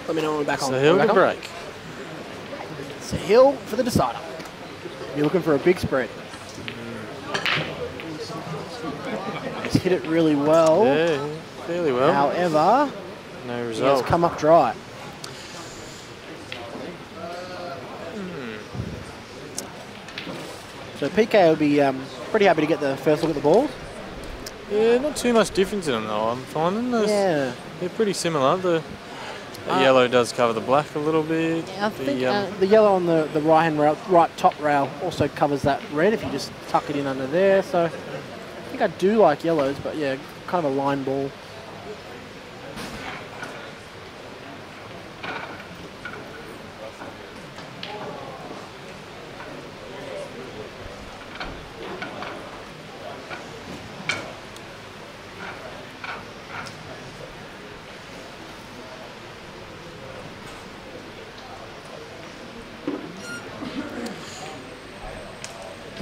Let me know when we're back on. Sahil to break. Sahil for the decider. You're looking for a big spread. He's hit it really well. Yeah, fairly well. However, no he result. has come up dry. So PK will be pretty happy to get the first look at the ball. Yeah, not too much difference in them though, I'm finding. Yeah. They're pretty similar. The yellow does cover the black a little bit. I think the yellow on the right top rail also covers that red if you just tuck it in under there. So I think I do like yellows, but yeah, kind of a line ball.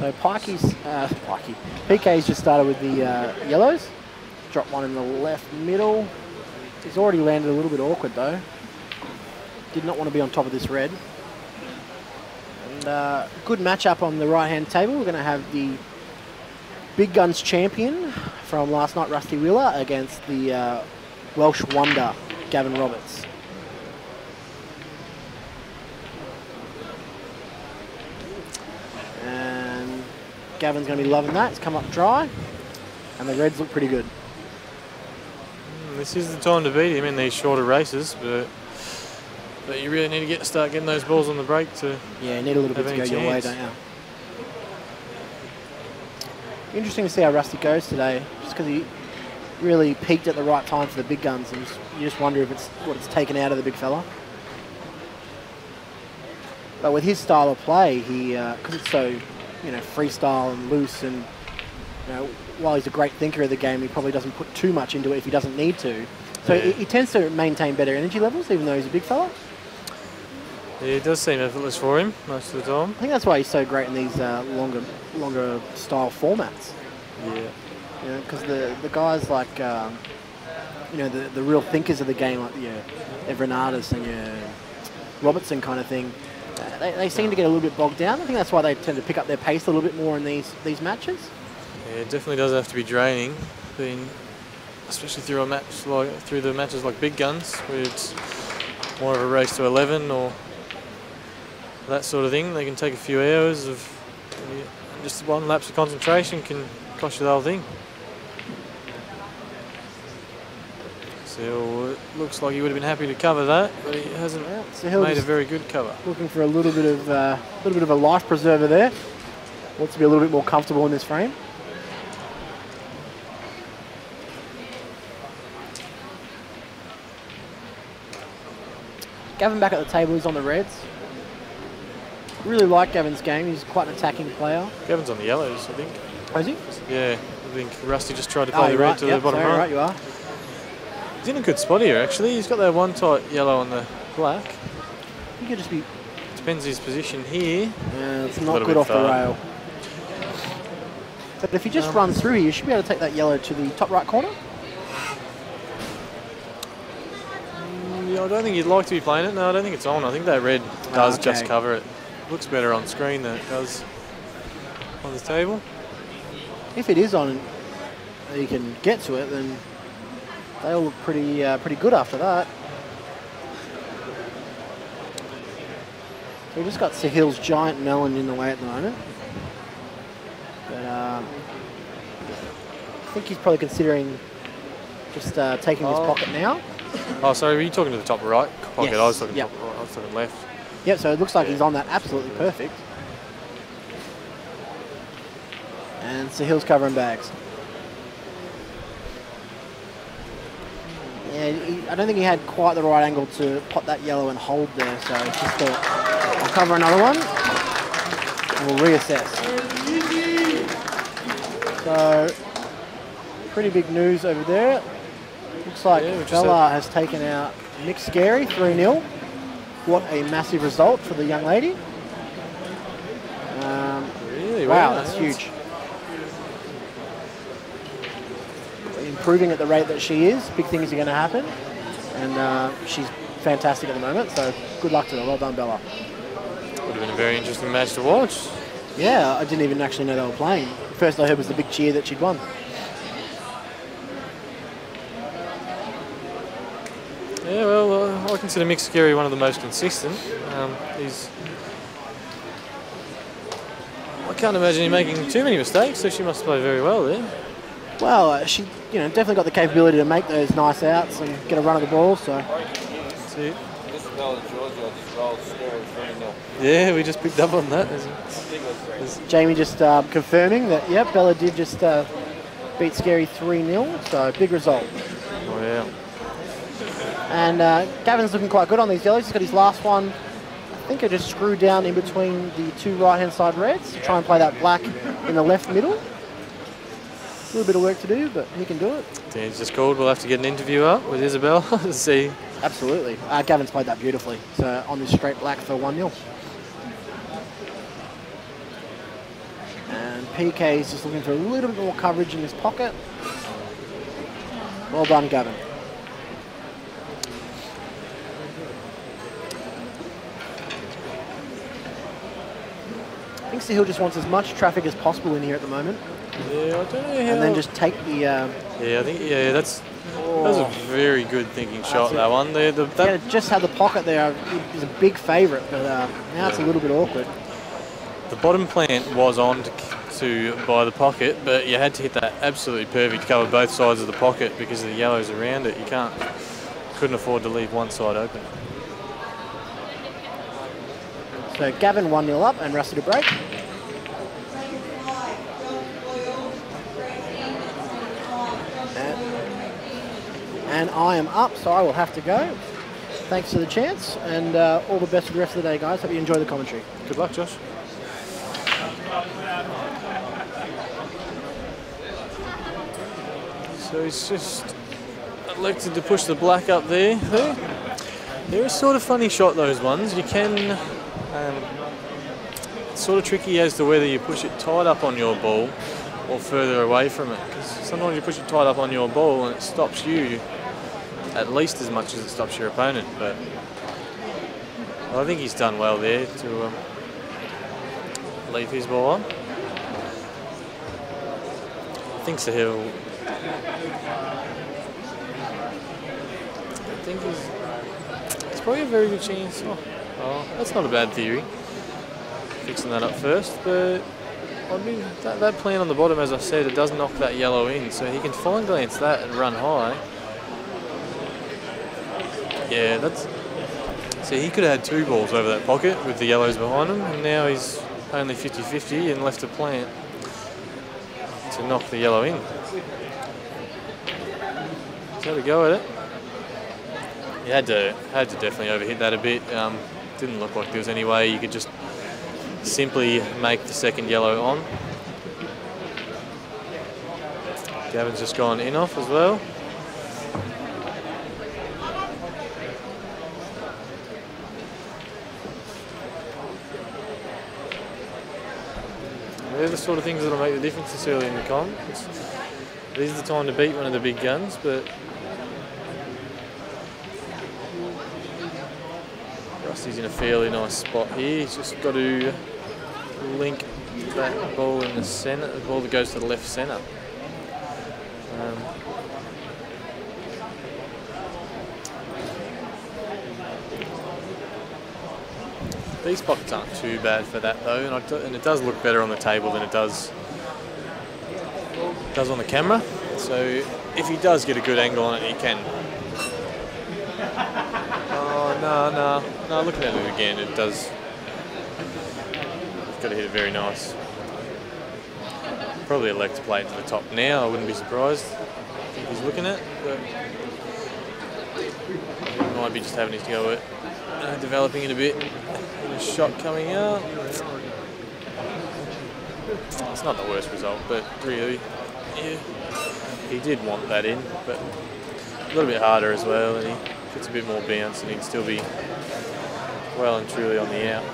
So PK's just started with the yellows. Dropped one in the left middle. He's already landed a little bit awkward though. Did not want to be on top of this red. And good matchup on the right-hand table. We're going to have the Big Guns champion from last night, Rusty Wheeler, against the Welsh wonder, Gavin Roberts. Gavin's going to be loving that. It's come up dry, and the reds look pretty good. This is the time to beat him in these shorter races, but you really need to start getting those balls on the break to. Yeah, you need a little bit to go your way, don't you? Interesting to see how Rusty goes today, just because he really peaked at the right time for the big guns, and you just wonder if it's what it's taken out of the big fella. But with his style of play, he because it's so freestyle and loose, and while he's a great thinker of the game, he probably doesn't put too much into it if he doesn't need to. So he tends to maintain better energy levels, even though he's a big fella. Yeah, it does seem effortless for him most of the time. I think that's why he's so great in these longer style formats. Yeah. Because the guys like the real thinkers of the game, like your Evernadas and your Robertson kind of thing. They seem to get a little bit bogged down. I think that's why they tend to pick up their pace a little bit more in these matches. Yeah, it definitely does have to be draining, especially through the matches like Big Guns, where it's more of a race to 11 or that sort of thing. They can take a few hours of just one lapse of concentration can cost you the whole thing. So it looks like he would have been happy to cover that, but he hasn't made a very good cover. Looking for a little bit of a life preserver there. Wants to be a little bit more comfortable in this frame. Gavin back at the table. He's on the reds. Really like Gavin's game. He's quite an attacking player. Gavin's on the yellows, I think. Oh, is he? Yeah, I think Rusty just tried to play the red to the bottom right. Right, you are. He's in a good spot here, actually. He's got that one tight yellow on the black. He could just be... Depends his position here. Yeah, it's not good off the rail. But if he just runs through here, you should be able to take that yellow to the top right corner. Yeah, I don't think you'd like to be playing it. No, I don't think it's on. I think that red does just cover it. Looks better on screen than it does on the table. If it is on and you can get to it, then they all look pretty good after that. So we just got Sahil's giant melon in the way at the moment. But I think he's probably considering just taking his pocket now. Oh, sorry, were you talking to the top right pocket? Yes. I was talking top right, I was talking left. Yep, so it looks like he's on that absolutely perfect. And Sahil's covering bags. Yeah, I don't think he had quite the right angle to pot that yellow and hold there, so he just thought, I'll cover another one and we'll reassess. So, pretty big news over there. Looks like Bella has taken out Nick Scary 3-0. What a massive result for the young lady. Really? Wow, that's huge. Improving at the rate that she is, big things are going to happen. and she's fantastic at the moment. So good luck to her. Well done, Bella. Would have been a very interesting match to watch. Yeah, I didn't even actually know they were playing. First I heard was the big cheer that she'd won. Yeah, well, I consider Mick Scary one of the most consistent. I can't imagine him making too many mistakes, so she must play very well there. Well, she definitely got the capability to make those nice outs and get a run of the ball, so. That's it. This Giorgio just rolled Scary 3-0. Yeah, we just picked up on that. Jamie just confirming that, yep, Bella did just beat Scary 3-0, so big result. Oh, yeah. And Gavin's looking quite good on these yellows. He's got his last one. I think I just screwed down in between the two right-hand side reds to try and play that black in the left middle. A little bit of work to do, but he can do it. Dan's just called. We'll have to get an interview up with Isabel to see. Absolutely. Gavin's played that beautifully. So on this straight black for 1-0. And PK is just looking for a little bit more coverage in his pocket. Well done, Gavin. I think Sahil just wants as much traffic as possible in here at the moment. Yeah, I don't know how. And then just take the. Yeah, I think that was a very good thinking shot. That one. Yeah, just had the pocket there. It was a big favourite, but now it's a little bit awkward. The bottom plant was on to by the pocket, but you had to hit that absolutely perfect, cover both sides of the pocket because of the yellows around it. You couldn't afford to leave one side open. So Gavin 1-0 up and Rusty to break. And I am up, so I will have to go. Thanks for the chance, and all the best for the rest of the day, guys. Hope you enjoy the commentary. Good luck, Josh. So he's just elected to push the black up there. They're a sort of funny shot, those ones. You can... it's sort of tricky as to whether you push it tight up on your ball or further away from it. Because sometimes you push it tight up on your ball and it stops you at least as much as it stops your opponent. But I think he's done well there to leave his ball on. I think Sahil. I think it's probably a very good chance. Oh, that's not a bad theory. Fixing that up first, but I mean that plan on the bottom, as I said, it does knock that yellow in, so he can fine glance that and run high. Yeah, that's. See, he could have had two balls over that pocket with the yellows behind him, and now he's only 50-50 and left a plant to knock the yellow in. So had to go at it. He had to definitely overhit that a bit. Didn't look like there was any way you could just simply make the second yellow on. Gavin's just gone in off as well. They're the sort of things that'll make the difference this early in the comp. This is the time to beat one of the big guns, but Rusty's in a fairly nice spot here. He's just got to link that ball in the centre, the ball that goes to the left centre. These pockets aren't too bad for that though, and it does look better on the table than it does on the camera. So if he does get a good angle on it, he can. Oh no! Looking at it again, it does. He's got to hit it very nice. Probably elect to play it to the top now. I wouldn't be surprised if he's looking at, but he might be just having his go at developing it a bit. A shot coming out. It's not the worst result, but really, yeah, he did want that in, but a little bit harder as well, and he gets a bit more bounce, and he'd still be well and truly on the out.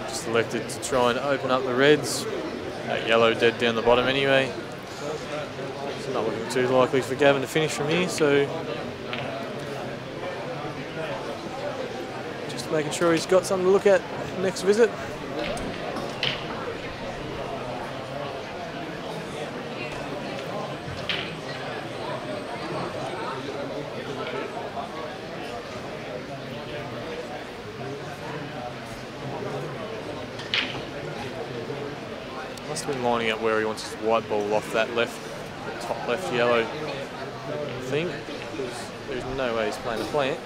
Just elected to try and open up the reds. That yellow dead down the bottom anyway. It's not looking too likely for Gavin to finish from here, so just making sure he's got something to look at next visit. Must have been lining up where he wants his white ball off that left, top left yellow thing, because there's no way he's playing the plant.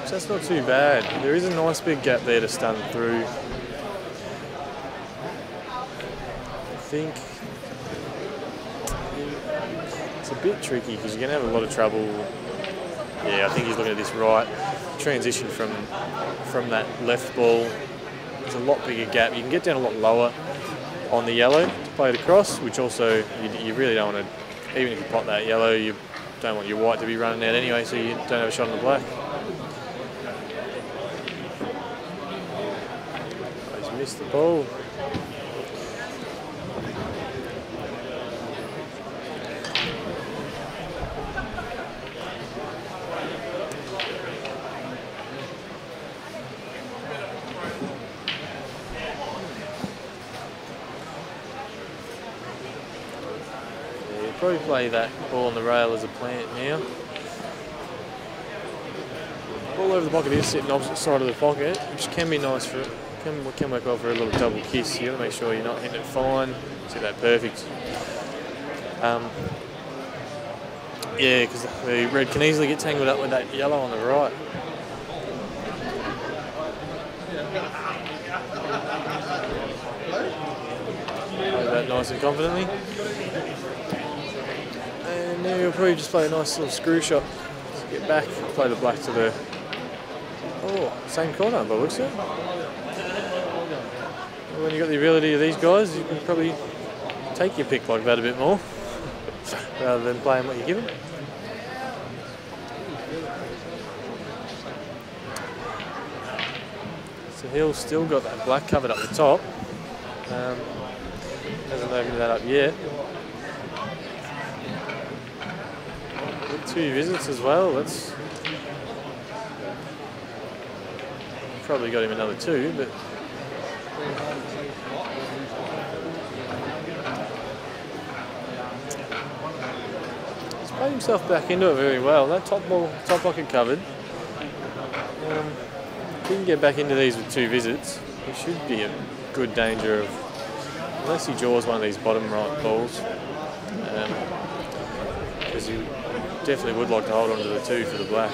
So that's not too bad. There is a nice big gap there to stun through. I think it's a bit tricky because you're going to have a lot of trouble. Yeah, I think he's looking at this right. Transition from that left ball. There's a lot bigger gap. You can get down a lot lower on the yellow to play it across, which also you really don't want to, even if you pot that yellow, you don't want your white to be running out anyway, so you don't have a shot on the black. Oh, he's missed the ball. Probably play that ball on the rail as a plant now. Ball over the pocket is sitting opposite side of the pocket, which can be nice for can work well for a little double kiss. You got to make sure you're not hitting it fine. See that perfect. Yeah, because the red can easily get tangled up with that yellow on the right. Play that nice and confidently. And now you'll probably just play a nice little screw shot to get back, play the black to the same corner by the looks of it. When you've got the ability of these guys, you can probably take your pick like that a bit more rather than playing what you're given. So Hill's still got that black covered up the top. Hasn't opened that up yet. With 2 visits as well, that's probably got him another 2, but he's played himself back into it very well. That top pocket covered. If he can get back into these with 2 visits, he should be a good danger of, unless he draws one of these bottom right balls, because you definitely would like to hold on to the 2 for the black.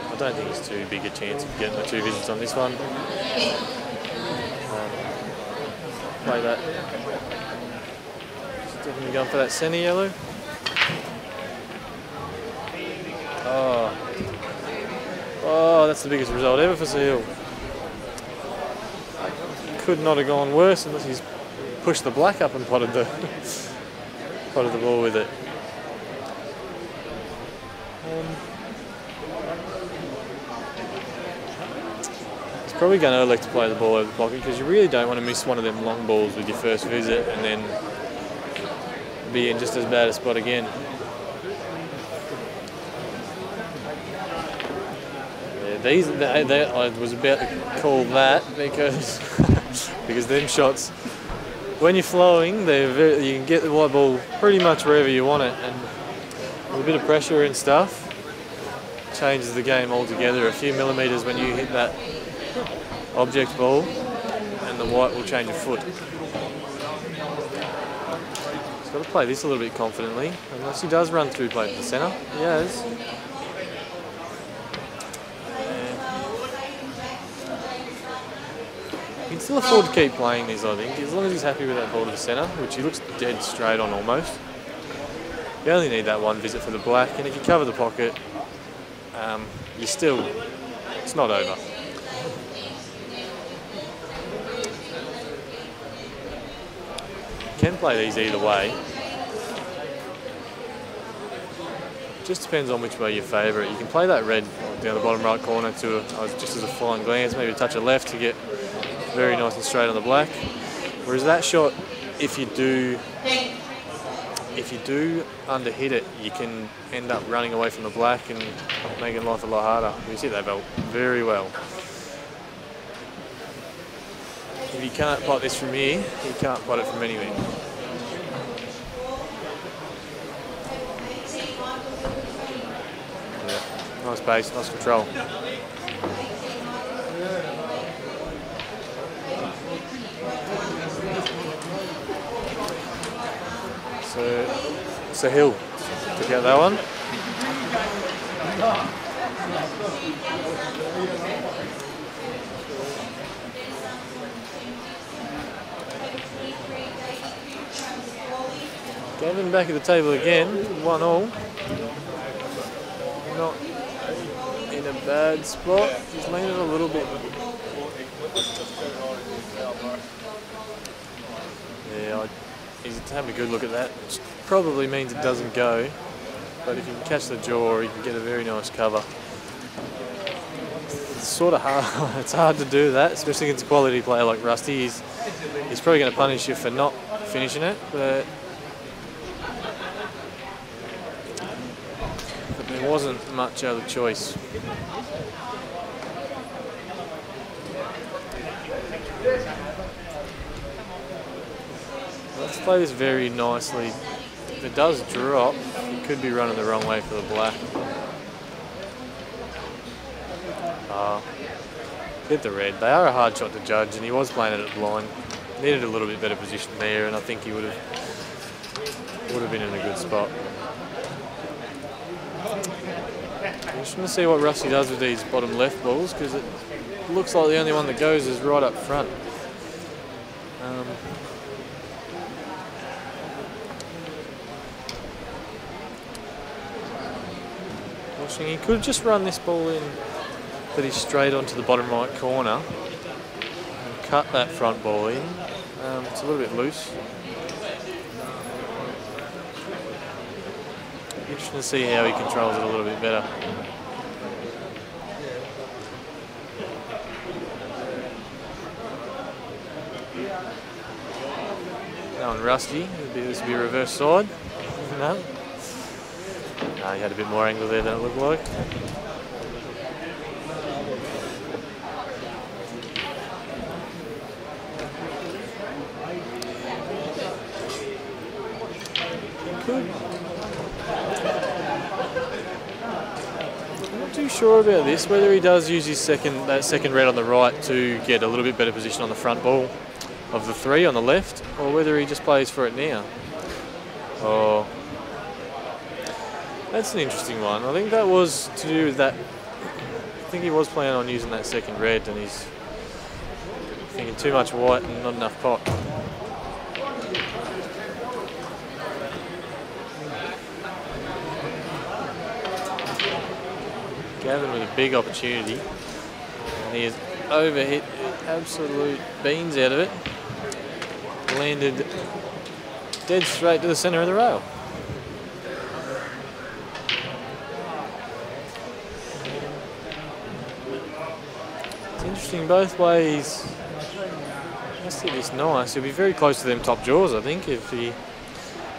I don't think it's too big a chance of getting the 2 visits on this one. Play that. Just definitely going for that centre yellow. Oh, that's the biggest result ever for Sahil. Could not have gone worse unless he's pushed the black up and potted the ball with it. He's probably going to elect to play the ball over the pocket because you really don't want to miss one of them long balls with your first visit and then be in just as bad a spot again. I was about to call that because because them shots, when you're flowing, you can get the white ball pretty much wherever you want it, and with a bit of pressure and stuff changes the game altogether. A few millimetres when you hit that object ball, and the white will change a foot. He's got to play this a little bit confidently, unless he does run through play to the centre. He has. He can still afford to keep playing this, I think, as long as he's happy with that ball to the centre, which he looks dead straight on almost. You only need that 1 visit for the black, and if you cover the pocket, it's not over. You can play these either way. Just depends on which way you favour it. You can play that red down the bottom right corner to just as a fine glance, maybe a touch of left to get very nice and straight on the black. Whereas that shot, if you do underhit it, you can end up running away from the black and making life a lot harder. You see that belt very well. If you can't pot this from here, you can't pot it from anywhere. Yeah, nice pace, nice control. So Sahil took out that one. Gavin back at the table again, 1-all. Not in a bad spot. He's landed a little bit. Yeah, he's having a good look at that, which probably means it doesn't go. But if you can catch the jaw, you can get a very nice cover. It's sort of hard. It's hard to do that, especially against a quality player like Rusty. He's probably going to punish you for not finishing it, but there wasn't much other choice. Let's play this very nicely. If it does drop, it could be running the wrong way for the black. Hit the red. They are a hard shot to judge, and he was playing it at blind. Needed a little bit better position there, and I think he would have been in a good spot. I'm just going to see what Rusty does with these bottom left balls, because it looks like the only one that goes is right up front. He could just run this ball in pretty straight onto the bottom right corner and cut that front ball in. It's a little bit loose. Interesting to see how he controls it a little bit better. Now on Rusty, this would be a reverse side. No. He had a bit more angle there than it looked like. I'm not too sure about this, whether he does use his that second red on the right to get a little bit better position on the front ball of the three on the left, or whether he just plays for it now. Oh. That's an interesting one. I think that was to do with that. I think he was planning on using that second red, and he's thinking too much white and not enough pot. Gavin with a big opportunity, and he has overhit absolute beans out of it. Landed dead straight to the centre of the rail. Interesting both ways. Must hit this nice. He'll be very close to them top jaws, I think, if he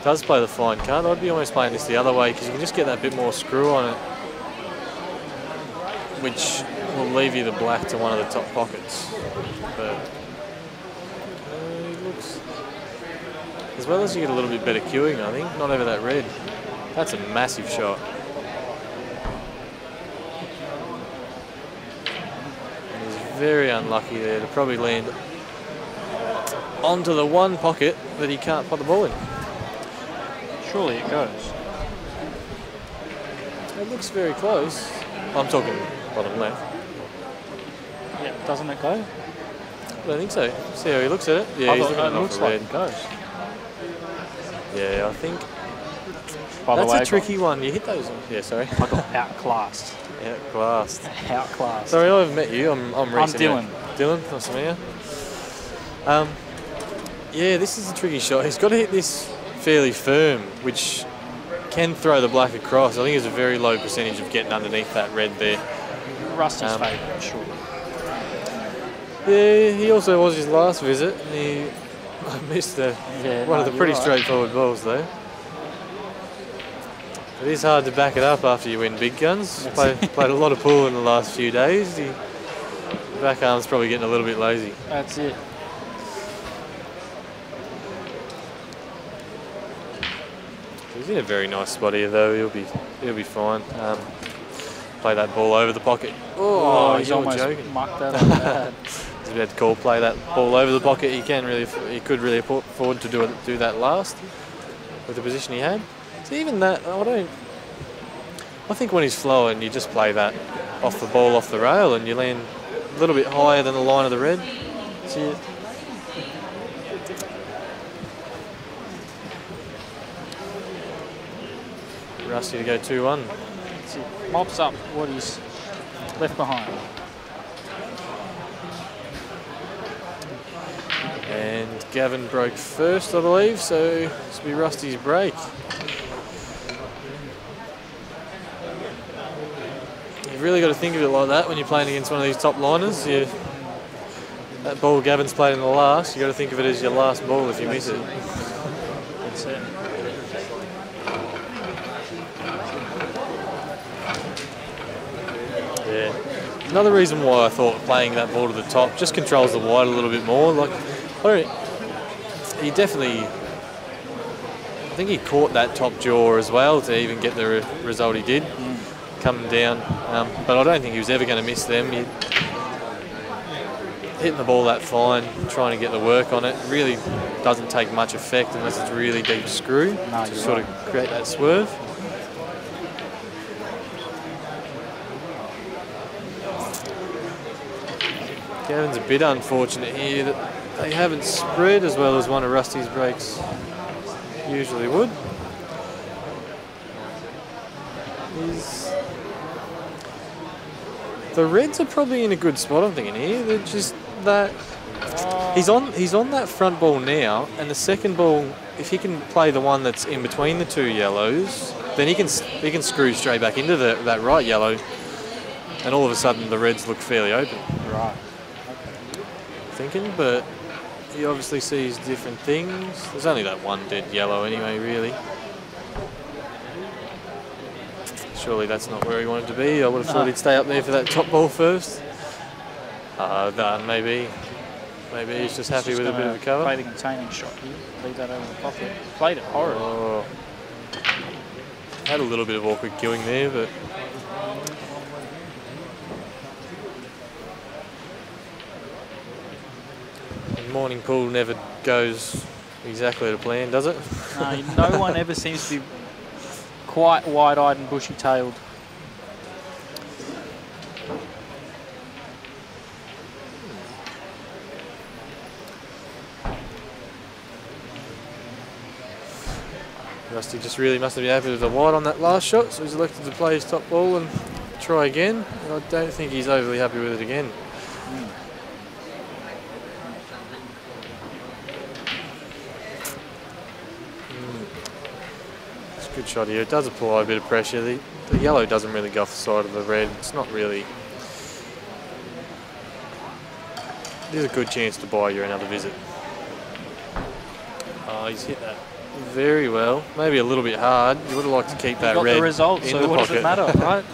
does play the fine card. I'd be almost playing this the other way, because you can just get that bit more screw on it, which will leave you the black to one of the top pockets. But he looks, as well as you get a little bit better cueing, I think, not over that red. That's a massive shot. Very unlucky there to probably land onto the one pocket that he can't pot the ball in. Surely it goes. It looks very close. I'm talking bottom left. Yeah, doesn't it go? I don't think so. See how he looks at it? Yeah, he's looking at it looks like it goes. Yeah, I think that's a tricky one. You hit those. Yeah, sorry. I got outclassed. Outclassed. Outclassed. Sorry, I haven't met you. I'm Dylan. Dylan, nice to meet you. Yeah, this is a tricky shot. He's got to hit this fairly firm, which can throw the black across. I think there's a very low percentage of getting underneath that red there. Rusty's favourite, I'm sure. Yeah, he also was his last visit, and he missed one of the pretty straightforward balls though. It is hard to back it up after you win big guns. Played a lot of pool in the last few days. The back arm's probably getting a little bit lazy. That's it. He's in a very nice spot here though. He'll be fine. Play that ball over the pocket. Oh, he's almost joking. mucked that on bad. He's about to call play that ball over the pocket. He could really afford to do that last with the position he had. So even that, I think when he's flowing, you just play that off the ball, off the rail, and you land a little bit higher than the line of the red. See it. Rusty to go 2-1. Mops up what he's left behind. And Gavin broke first, I believe, so this will be Rusty's break. You've really got to think of it like that when you're playing against one of these top liners. That ball Gavin's played in the last, you've got to think of it as your last ball if you miss it. That's it. Yeah. Another reason why I thought playing that ball to the top just controls the wide a little bit more. Like, he definitely, I think he caught that top jaw as well to even get the result he did, coming down. But I don't think he was ever going to miss them. Hitting the ball that fine, trying to get the work on it, really doesn't take much effect unless it's really deep screw to sort of create that swerve. Gavin's a bit unfortunate here that they haven't spread as well as one of Rusty's breaks usually would. The Reds are probably in a good spot, I'm thinking here. They're just that he's on that front ball now, and the second ball, if he can play the one that's in between the two yellows, then he can screw straight back into that right yellow, and all of a sudden the Reds look fairly open. Right. Thinking, but he obviously sees different things. There's only that one dead yellow anyway, really. Surely that's not where he wanted to be. I would have thought he'd stay up there for that top ball first. Maybe he's just happy with a bit of a cover. Play the containing shot here. Leave that over the pocket. Played it horrid. Oh. Had a little bit of awkward queuing there, but morning pool never goes exactly to plan, does it? No one ever seems to be quite wide-eyed and bushy-tailed. Rusty just really mustn't be happy with the wide on that last shot, so he's elected to play his top ball and try again. And I don't think he's overly happy with it again. Good shot here. It does apply a bit of pressure. The yellow doesn't really go off the side of the red. It's not really. There's a good chance to buy you another visit. Oh, he's hit that very well. Maybe a little bit hard. You would have liked to keep that red the result, in so the what pocket. does it matter, right?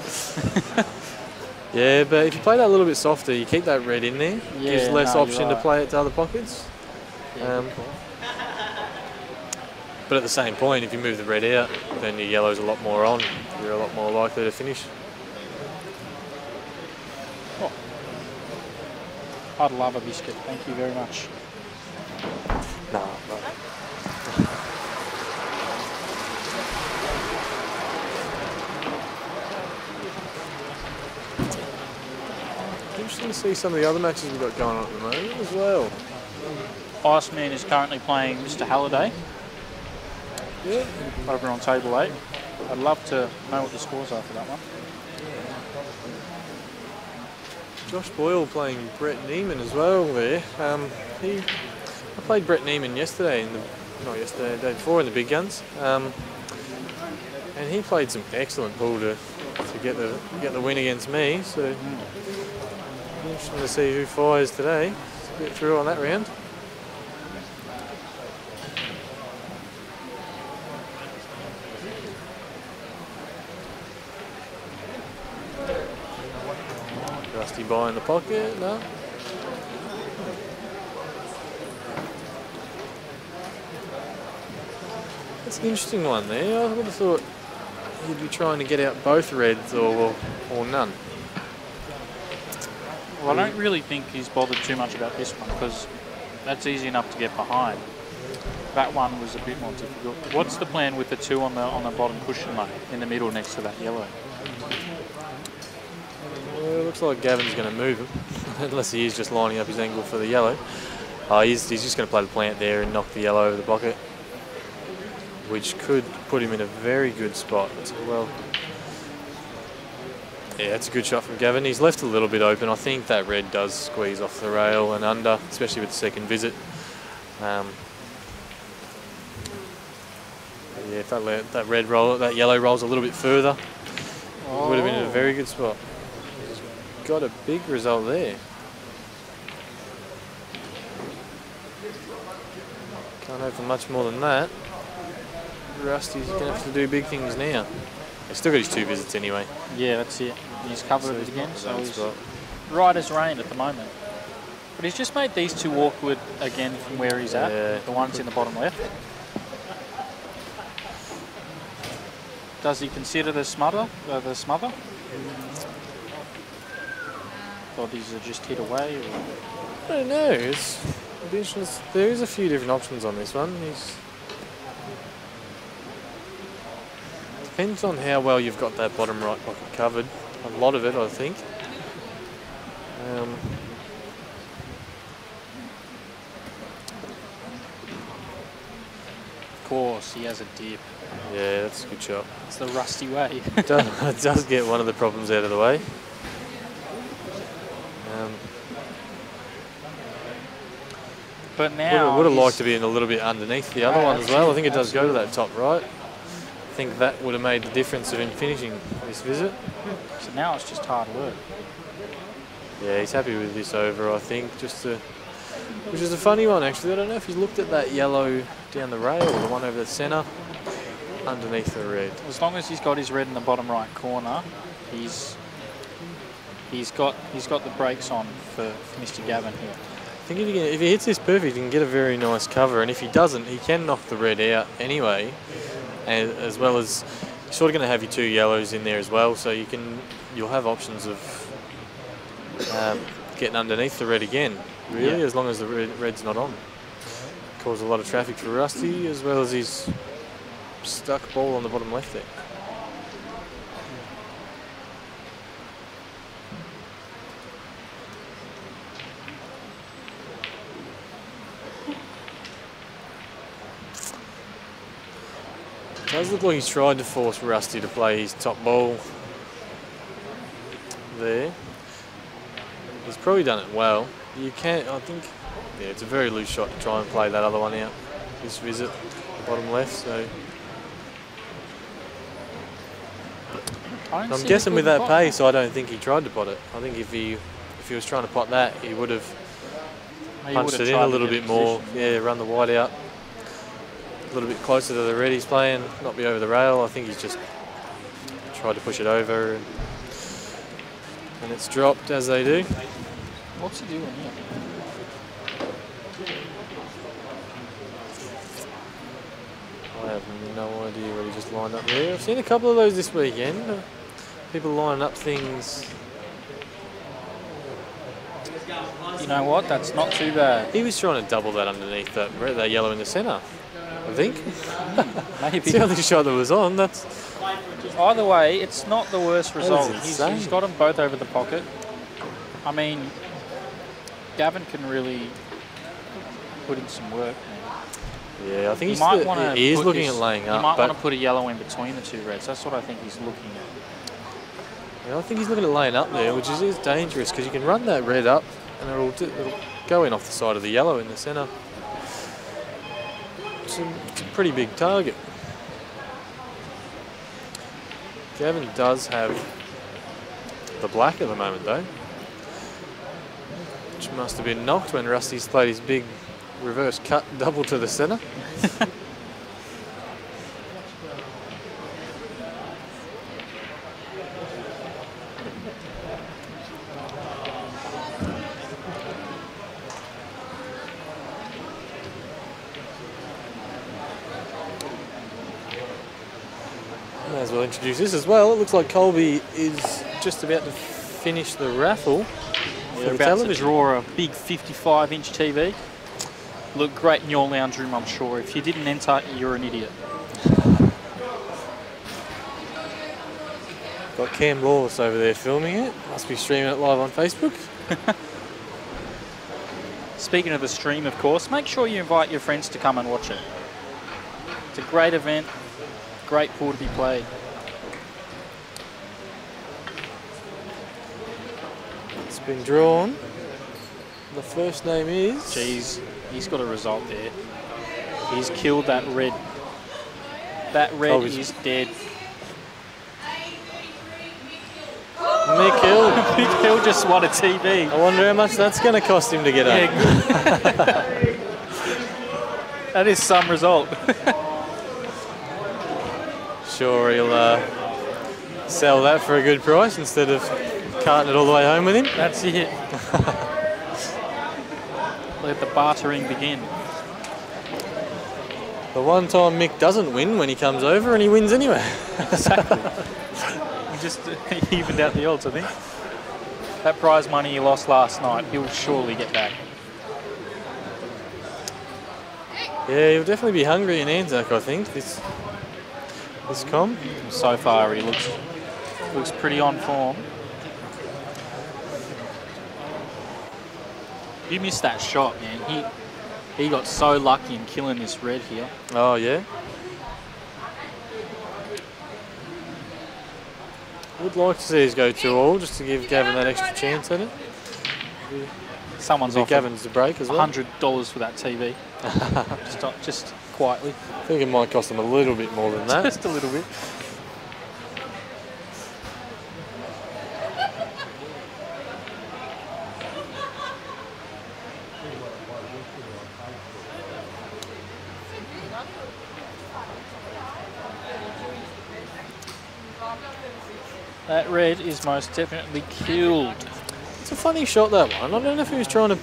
Yeah, but if you play that a little bit softer, you keep that red in there. Yeah, gives less option to play it to other pockets. Yeah, but at the same point, if you move the red out, then your yellow's a lot more on. You're a lot more likely to finish. Oh. I'd love a biscuit. Thank you very much. No. Interesting to see some of the other matches we've got going on at the moment as well. Iceman is currently playing Mr. Halliday. Yeah. Over on table 8. I'd love to know what the scores are for that one. Josh Boyle playing Brett Neiman as well there. I played Brett Neiman yesterday, the day before in the big guns. And he played some excellent pool to to get the win against me. So interesting to see who fires today to get through on that round. Rusty by in the pocket, no. That's an interesting one there. I would have thought he'd be trying to get out both reds or none. Well, I don't really think he's bothered too much about this one because that's easy enough to get behind. That one was a bit more difficult. What's the plan with the two on the bottom cushion lane in the middle next to that yellow? Well, it looks like Gavin's going to move him, unless he is just lining up his angle for the yellow. Oh, he's just going to play the plant there and knock the yellow over the pocket, which could put him in a very good spot as well. Yeah, it's a good shot from Gavin. He's left a little bit open. I think that red does squeeze off the rail and under, especially with the second visit. Yeah, if that yellow rolls a little bit further, it would have been in a very good spot. He's got a big result there. Can't hope for much more than that. Rusty's going to have to do big things now. He's still got his two visits anyway. Yeah, that's it. He's covered it again, so he's right as rain at the moment. But he's just made these two awkward again from where he's at. Yeah. The ones in the bottom left. Does he consider the smother? Or these are just hit away? Or? I don't know. There is a few different options on this one. Depends on how well you've got that bottom right pocket covered. A lot of it, I think. Of course, he has a dip. Yeah, that's a good shot. It's the Rusty way. It does get one of the problems out of the way. But now would have liked to be in a little bit underneath the other one as well. I think it does go to that top right. I think that would have made the difference of him finishing this visit. So now it's just hard work. Yeah, he's happy with this over, I think. Which is a funny one, actually. I don't know if he's looked at that yellow down the rail or the one over the centre underneath the red. As long as he's got his red in the bottom right corner, he's got the brakes on for Mr. Gavin here. I think if he hits this perfect, he can get a very nice cover, and if he doesn't, he can knock the red out anyway, and as well as you're sort of going to have your two yellows in there as well, so you'll have options of getting underneath the red again, really, as long as the red's not on. Cause a lot of traffic for Rusty, as well as his stuck ball on the bottom left there. It does look like he's tried to force Rusty to play his top ball there. He's probably done it well. You can't, I think, yeah, it's a very loose shot to try and play that other one out. This visit, the bottom left, so. I'm guessing with that pace, I don't think he tried to pot it. I think if he was trying to pot that, he would have punched it in a little bit more. Yeah, run the wide out. A little bit closer to the red he's playing, not be over the rail. I think he's just tried to push it over and it's dropped as they do. What's he doing here? I have no idea what he just lined up there. I've seen a couple of those this weekend. People lining up things. You know what? That's not too bad. He was trying to double that underneath that yellow in the centre, I think. Maybe. It's the only shot that was on. That's either way, it's not the worst result. Insane. He's got them both over the pocket. I mean, Gavin can really put in some work. Yeah, I think he is looking at laying up. He might want to put a yellow in between the two reds. That's what I think he's looking at. Yeah, I think he's looking at laying up there, which is dangerous because you can run that red up and it'll go in off the side of the yellow in the centre. It's a pretty big target. Gavin does have the black at the moment, though, which must have been knocked when Rusty's played his big reverse cut double to the centre. May as well introduce this as well. It looks like Kolbe is just about to finish the raffle. They're about to draw a big 55-inch TV. Look great in your lounge room, I'm sure. If you didn't enter, you're an idiot. Got Cam Lawless over there filming it. Must be streaming it live on Facebook. Speaking of the stream, of course, make sure you invite your friends to come and watch it. It's a great event. Great pool to be played. It's been drawn. The first name is... Jeez, he's got a result there. He's killed that red. That red is dead. Mick Hill. Mick Hill just won a TV. I wonder how much that's going to cost him to get up. That is some result. Sure, he'll sell that for a good price instead of carting it all the way home with him. That's it. Let the bartering begin. The one time Mick doesn't win when he comes over, and he wins anyway. Exactly. He just evened out the odds, I think. That prize money he lost last night, he'll surely get back. Yeah, he'll definitely be hungry in Anzac, I think, this comp. So far, he looks pretty on form. You missed that shot, man. He got so lucky in killing this red here. Oh, yeah? Would like to see us go 2-all just to give Gavin that extra chance at it. Someone's offered Gavin's the break as well. $100 for that TV. just quietly. I think it might cost them a little bit more than that. Just a little bit. That red is most definitely killed. It's a funny shot, that one. I don't know if he was trying to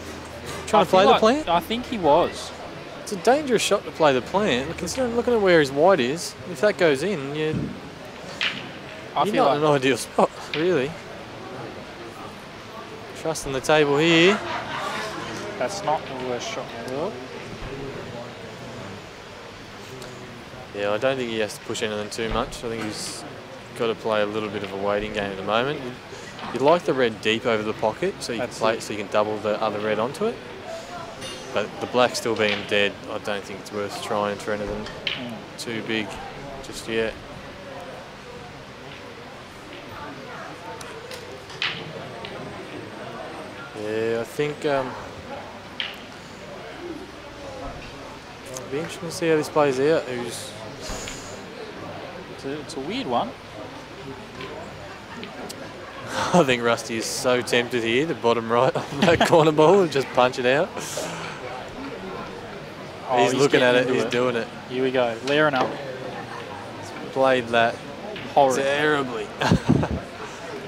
play the plant. I think he was. It's a dangerous shot to play the plant. Considering looking at where his white is, if that goes in, you're not in an ideal spot, really. Trusting the table here. That's not the worst shot in the world. Yeah, I don't think he has to push anything too much. I think he's got to play a little bit of a waiting game at the moment. You'd like the red deep over the pocket so you can play it so you can double the other red onto it. But the black still being dead, I don't think it's worth trying for anything too big just yet. Yeah, I think it'll be interesting to see how this plays out. It's a weird one. I think Rusty is so tempted here, the bottom right on that corner ball, and just punch it out. Oh, he's looking at it, he's doing it. Here we go, layering up. He's played that terribly.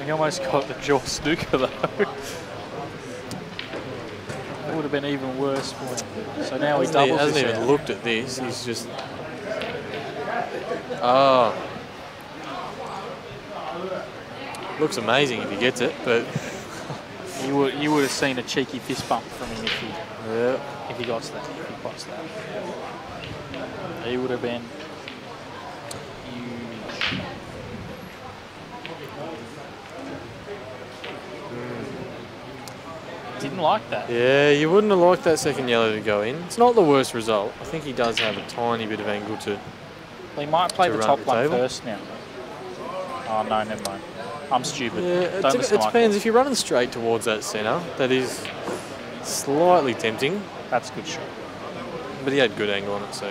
He almost got the jaw snooker though. That would have been even worse for him. So now he doubles. He hasn't even looked at this, he's just... Oh. Looks amazing if he gets it, but... you would have seen a cheeky fist bump from him if he got that. He would have been huge. Didn't like that. Yeah, you wouldn't have liked that second yellow to go in. It's not the worst result. I think he does have a tiny bit of angle to... Well, he might play the top one first now. Oh, no, never mind. I'm stupid. Yeah, it depends. If you're running straight towards that centre, that is slightly tempting. That's a good shot. But he had good angle on it, so...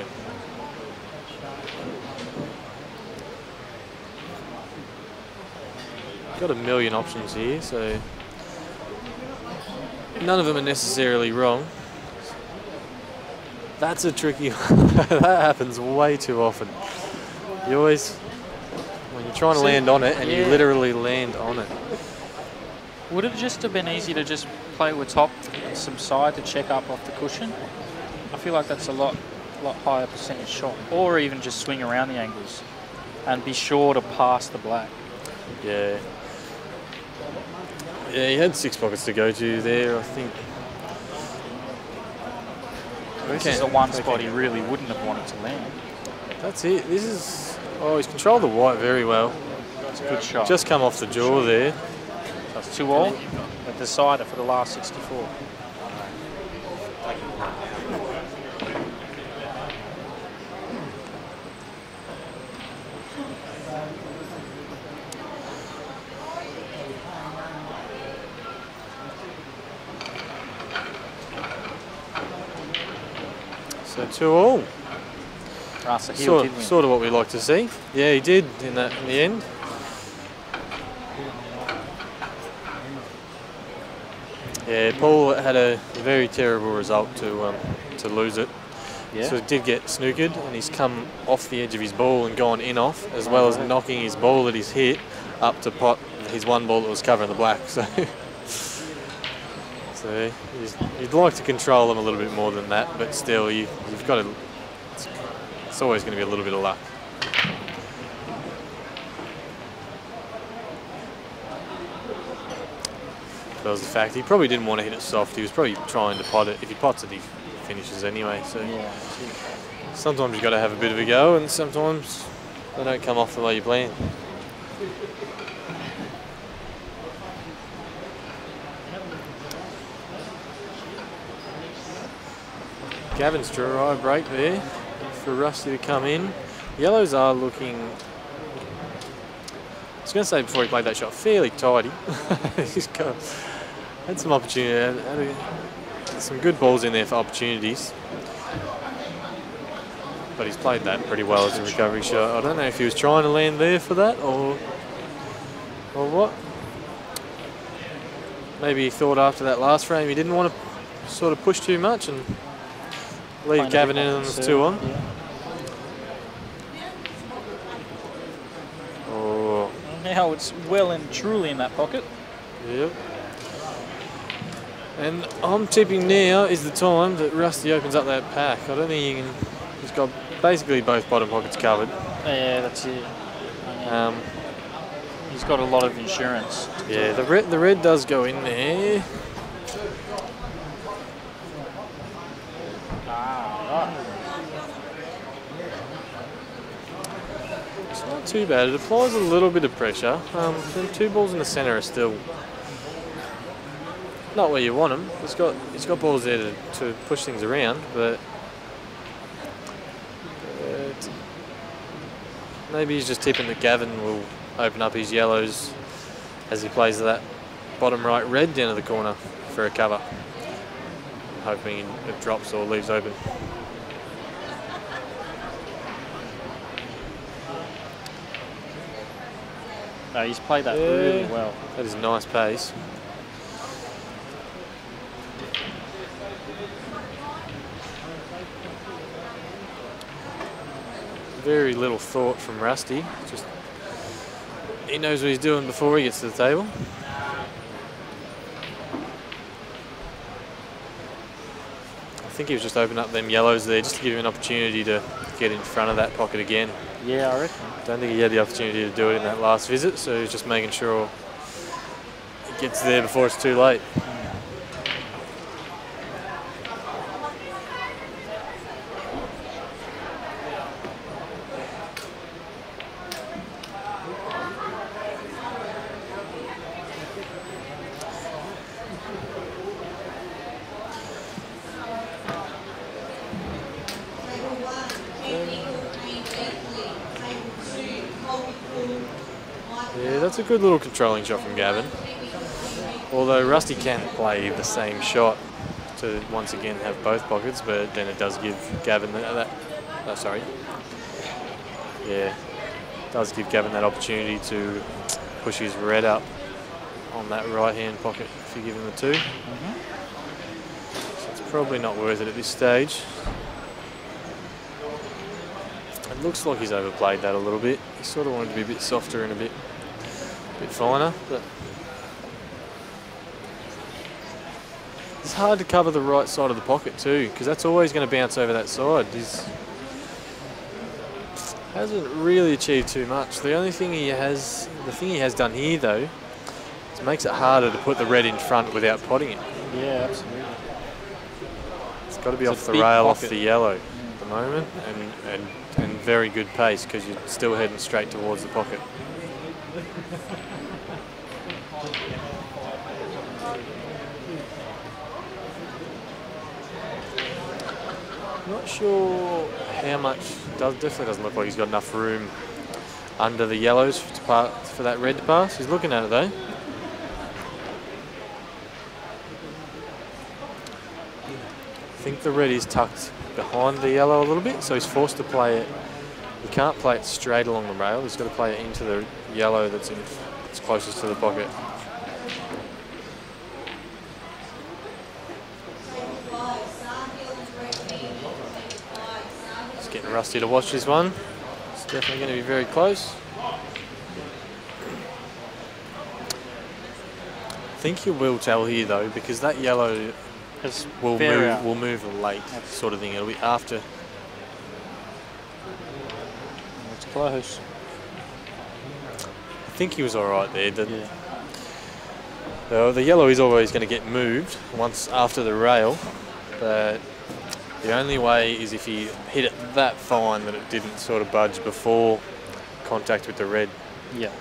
got a million options here, so none of them are necessarily wrong. That's a tricky one. That happens way too often. You always, when you're trying to land on it and you literally land on it. Would it just have been easy to just play with top and some side to check up off the cushion? I feel like that's a lot higher percentage shot. Or even just swing around the angles and be sure to pass the black. Yeah. Yeah, he had 6 pockets to go to there, I think. This is the one spot he really wouldn't have wanted to land. That's it. This is... Oh, he's controlled the white very well. It's a good shot. Just come off the jaw there. So it's 2-all. A decider for the last 64. So 2-all. Sahil Sort of what we like to see. Yeah, he did in the end. Yeah, Poole had a very terrible result to lose it. Yeah. So he did get snookered, and he's come off the edge of his ball and gone in off, as well as knocking his ball that he's hit up to pot his one ball that was covering the black. So, you'd like to control them a little bit more than that, but still, you've got to. It's always going to be a little bit of luck. That was the fact. He probably didn't want to hit it soft. He was probably trying to pot it. If he pots it, he finishes anyway. So sometimes you've got to have a bit of a go, and sometimes they don't come off the way you plan. Gavin's dry break there for Rusty to come in. Yellows are looking, I was going to say before he played that shot, fairly tidy. He's had some opportunity, had some good balls in there for opportunities. But he's played that pretty well as a recovery shot. I don't know if he was trying to land there for that or what. Maybe he thought after that last frame he didn't want to sort of push too much and leave Gavin in on this 2-on. Yeah. Oh. Now it's well and truly in that pocket. Yep. And I'm tipping now is the time that Rusty opens up that pack. I don't think he can. He's got basically both bottom pockets covered. Yeah, that's it. He's got a lot of insurance. Yeah, the red does go in there. It's not too bad. It applies a little bit of pressure. The 2 balls in the centre are still not where you want them. It's got balls there to push things around, but maybe he's just tipping that Gavin will open up his yellows as he plays that bottom right red down to the corner for a cover, hoping it drops or leaves open. No, he's played that really well. That is a nice pace. Very little thought from Rusty. Just he knows what he's doing before he gets to the table. I think he was just opening up them yellows there just to give him an opportunity to get in front of that pocket again. Yeah, I reckon. Don't think he had the opportunity to do it in that last visit, so he's just making sure he gets there before it's too late. Yeah, that's a good little controlling shot from Gavin. Although Rusty can play the same shot to once again have both pockets, but then it does give Gavin that does give Gavin that opportunity to push his red up on that right-hand pocket if you give him the 2. So it's probably not worth it at this stage. It looks like he's overplayed that a little bit. He sort of wanted to be a bit softer and a bit finer, but it's hard to cover the right side of the pocket too, because that's always going to bounce over that side. He's hasn't really achieved too much. The only thing he has, done here though, is makes it harder to put the red in front without potting it. Yeah, absolutely. It's got to be off the rail, off the yellow at the moment, and very good pace because you're still heading straight towards the pocket. Not sure how much. Definitely doesn't look like he's got enough room under the yellows for that red to pass. He's looking at it though. I think the red is tucked behind the yellow a little bit, so he's forced to play it. He can't play it straight along the rail. He's got to play it into the yellow that's closest to the pocket. It's getting rusty to watch this one. It's definitely going to be very close. I think you will tell here though, because that yellow will move late, sort of thing. It'll be after. It's close. I think he was all right there. The yellow is always going to get moved once after the rail, but the only way is if he hit it that fine that it didn't sort of budge before contact with the red. Yeah.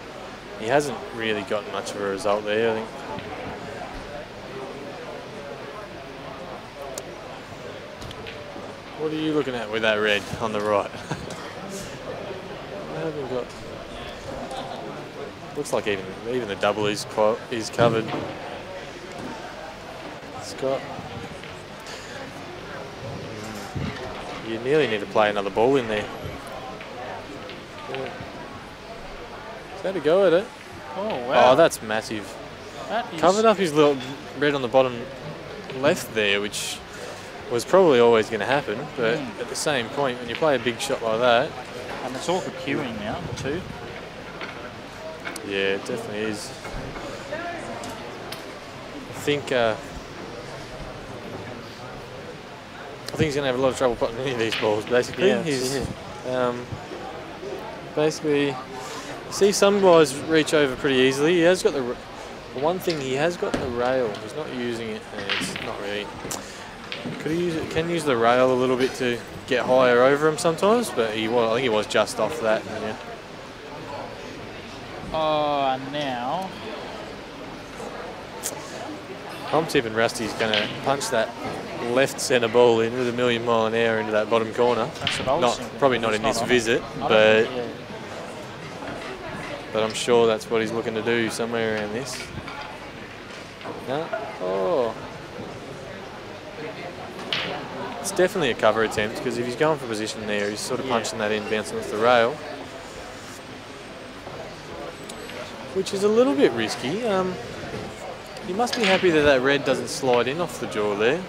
He hasn't really got much of a result there, I think. What are you looking at with that red on the right? I haven't got. Looks like even the double is covered. Scott. You nearly need to play another ball in there. Yeah. Is that a go at it? Oh wow! Oh, that's massive. Covered up his little red on the bottom left there, which was probably always going to happen, but at the same point, when you play a big shot like that... And it's all for queuing now, too. Yeah, it definitely is. I think he's going to have a lot of trouble putting any of these balls, basically. Yeah, basically, you see some guys reach over pretty easily. He has got the one thing, he has got the rail. He's not using it, and it's not really... Can use the rail a little bit to get higher over him sometimes, but I think he was just off that. Yeah. Oh, and now I'm tipping Rusty's going to punch that left centre ball in with a million mile an hour into that bottom corner. That's what I was thinking. Probably not in this visit, but I'm sure that's what he's looking to do somewhere around this. No. Oh. It's definitely a cover attempt, because if he's going for position there, he's sort of punching that in, bouncing off the rail. Which is a little bit risky. You must be happy that that red doesn't slide in off the jaw there.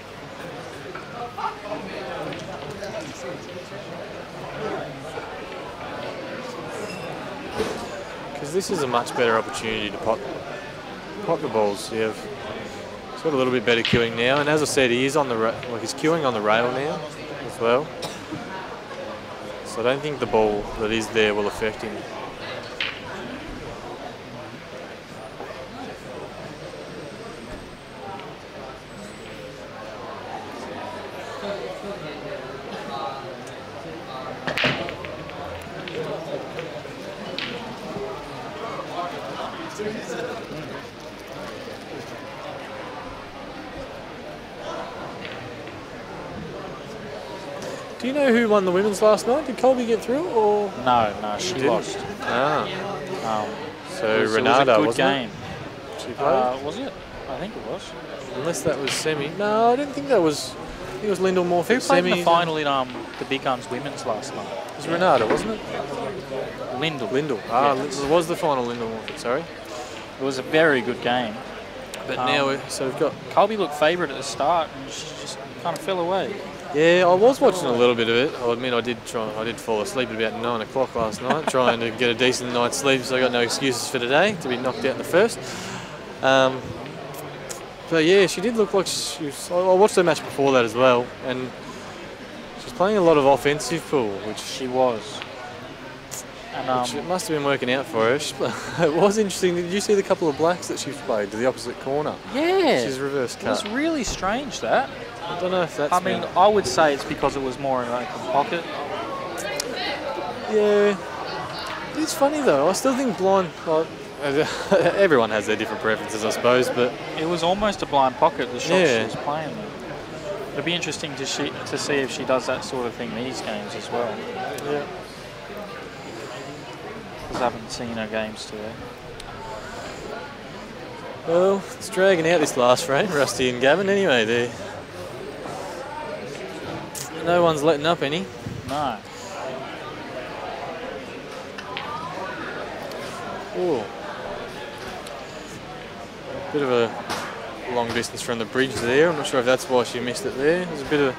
Because this is a much better opportunity to pot the balls. You have got a little bit better queuing now, and as I said, he is on the he's queuing on the rail now as well. So I don't think the ball that is there will affect him. Do you know who won the women's last night? Did Kolbe get through, or no, she lost. So Renata, it was a good wasn't game. It? She played? Was it? I think it was. Unless that was semi. No, I didn't think that was. I think it was Lyndall Morphy. Who played in the final in the Big Guns women's last night? It was Renata, wasn't it? Lyndall. Lyndall. Yes. It was the final Lyndall Morphy. Sorry. It was a very good game. But now, we've got... Kolbe looked favourite at the start and she just kind of fell away. Yeah, I was watching a little bit of it. I admit I did fall asleep at about 9 o'clock last night, trying to get a decent night's sleep, so I got no excuses for today to be knocked out in the first. But yeah, she did look like she was... I watched the match before that as well, and she's playing a lot of offensive Poole, which she was. And, which it must have been working out for her. It was interesting. Did you see the couple of blacks that she's played to the opposite corner? Yeah. She's reverse cut. It was really strange, that. I don't know if that's... I mean, I would say it's because it was more in an open pocket. Yeah. It's funny, though. I still think blind... Well, everyone has their different preferences, I suppose, but... It was almost a blind pocket, the shot she was playing there. It'll be interesting to see if she does that sort of thing these games as well. Yeah. Because I haven't seen her games today. Well, it's dragging out this last frame, Rusty and Gavin, anyway. No one's letting up any. No. Ooh. Bit of a long distance from the bridge there. I'm not sure if that's why she missed it there. There's a bit of...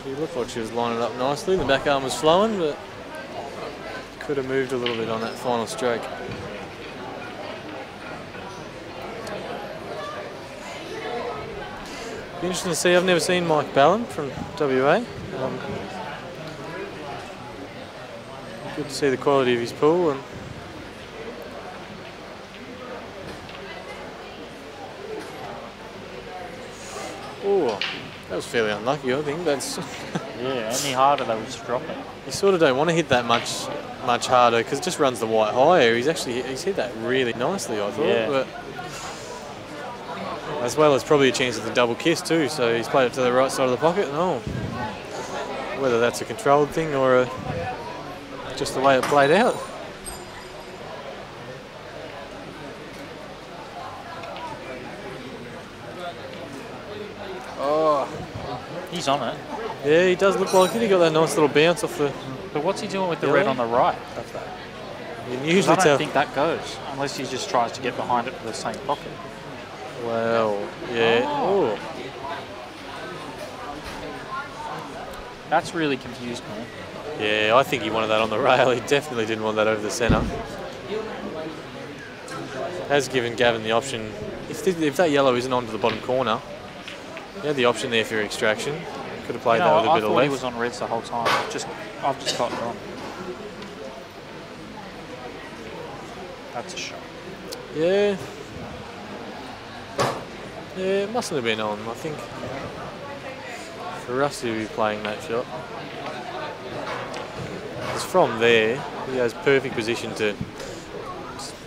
She looked like she was lining up nicely. The back arm was flowing, but could have moved a little bit on that final stroke. Be interesting to see. I've never seen Mike Ballam from WA. Good to see the quality of his pool. And oh, that was fairly unlucky, I think. That's yeah, any harder they would just drop it. You sort of don't want to hit that much harder because it just runs the white higher. He's hit that really nicely, I thought. Yeah. But as well as probably a chance of the double kiss too. So he's played it to the right side of the pocket. And whether that's a controlled thing or just the way it played out. Oh, he's on it. Yeah, he does look like it. He got that nice little bounce off the... But what's he doing with the red on the right of that? Usually I don't think that goes, unless he just tries to get behind it for the same pocket. Well, yeah. Oh. That's really confused me. Yeah, I think he wanted that on the rail. He definitely didn't want that over the centre. Has given Gavin the option. If that yellow isn't onto the bottom corner, he had the option there for extraction. Could have played that with a bit of left. I thought he was on reds the whole time. I've just got it wrong. That's a shot. Yeah. Yeah, it mustn't have been on, I think. For Rusty to be playing that shot. It's from there. He has perfect position to...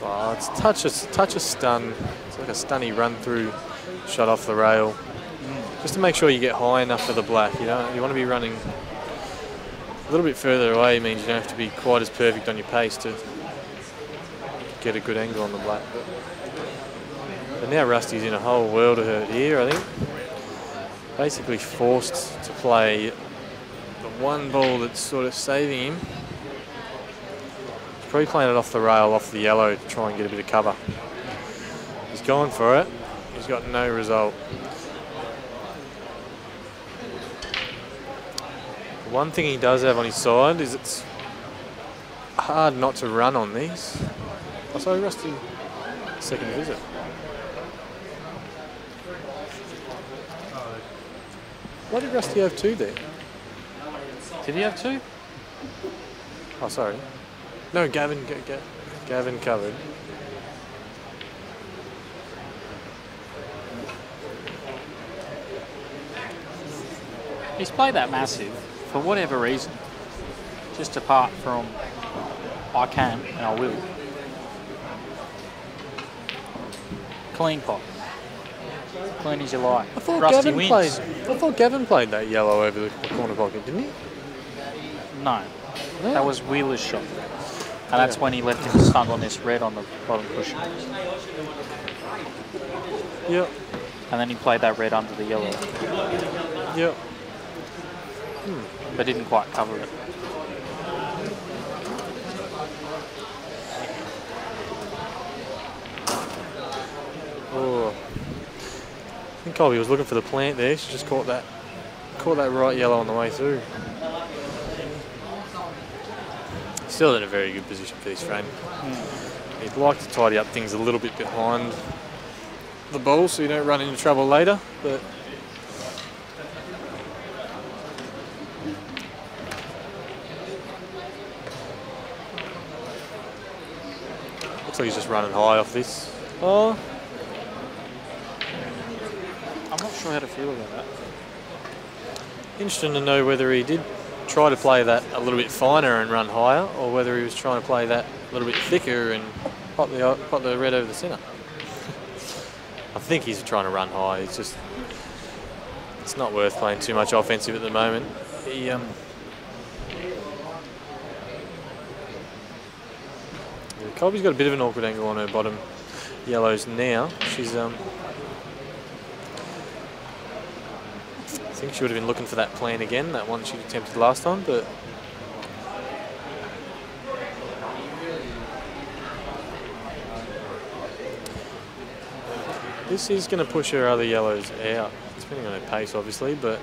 Oh, it's touch a stun. It's like a stunny run through shot off the rail. Just to make sure you get high enough for the black. You want to be running a little bit further away. Means you don't have to be quite as perfect on your pace to get a good angle on the black. But now Rusty's in a whole world of hurt here, I think. Basically forced to play the one ball that's sort of saving him. He's probably playing it off the rail, off the yellow to try and get a bit of cover. He's gone for it. He's got no result. One thing he does have on his side is it's hard not to run on these. Oh, sorry, Rusty, second visit. Why did Rusty have two there? Did he have two? Oh, sorry. No, Gavin covered. He's played that massive for whatever reason. Just apart from I can and I will. Clean pot. Clean as you like. I thought Gavin played that yellow over the corner pocket, didn't he? No. That was Wheeler's shot. And that's when he left him stuck on this red on the bottom cushion. Yep. And then he played that red under the yellow. Yep. But didn't quite cover it. Oh, I think Kolbe was looking for the plant there. She just caught that right yellow on the way through. Still in a very good position for this frame. You'd like to tidy up things a little bit behind the ball so you don't run into trouble later, but looks like he's just running high off this. Oh, I'm not sure how to feel about that. interesting to know whether he did try to play that a little bit finer and run higher, or whether he was trying to play that a little bit thicker and pop the red over the centre. I think he's trying to run high. It's not worth playing too much offensive at the moment. Kolbe's got a bit of an awkward angle on her bottom yellows now. She's I think she would have been looking for that plan again, that one she attempted last time, but this is going to push her other yellows out, depending on her pace obviously, but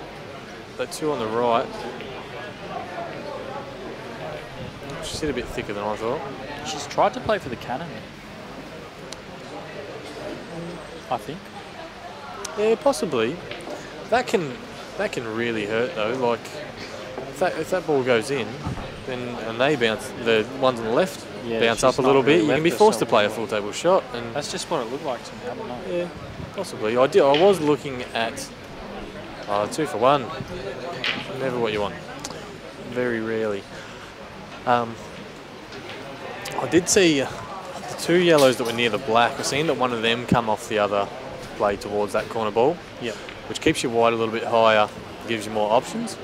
that two on the right, she's hit a bit thicker than I thought. She's tried to play for the cannon, I think. Yeah, possibly. That can really hurt though. Like if that ball goes in, then and they bounce, the ones on the left bounce up a little bit, you can be forced to play a full table shot. And that's just what it looked like to me. I don't know. Yeah, possibly. I was looking at 2 for 1. Never what you want. Very rarely. I did see the 2 yellows that were near the black. I've seen that one of them come off the other play towards that corner ball. Yeah. Which keeps you wide a little bit higher, gives you more options.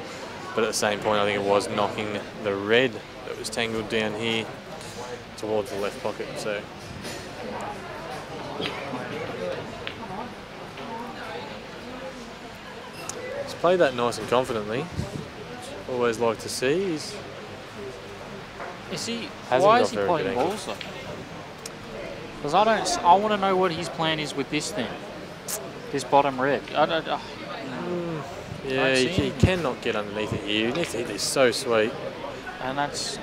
But at the same point, I think it was knocking the red that was tangled down here towards the left pocket. So he's played that nice and confidently. Always like to see. Why is he playing balls though? Because I want to know what his plan is with this thing. This bottom red. Yeah, you cannot get underneath it here. You need to hit this so sweet. And that's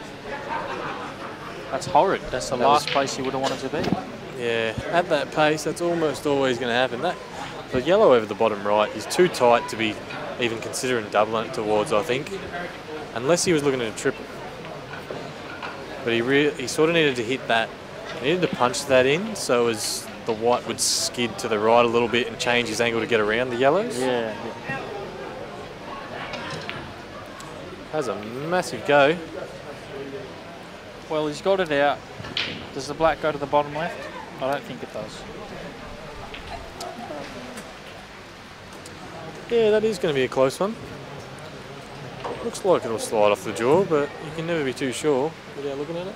horrid. That's the last place you would have wanted to be. Yeah, at that pace, that's almost always going to happen. The yellow over the bottom right is too tight to be even considering doubling it towards, I think. Unless he was looking at a triple. But he sort of needed to hit that. He needed to punch that in so as the white would skid to the right a little bit and change his angle to get around the yellows. Yeah. Has a massive go. Well, he's got it out. Does the black go to the bottom left? I don't think it does. Yeah, that is going to be a close one. Looks like it'll slide off the jaw, but you can never be too sure without looking at it.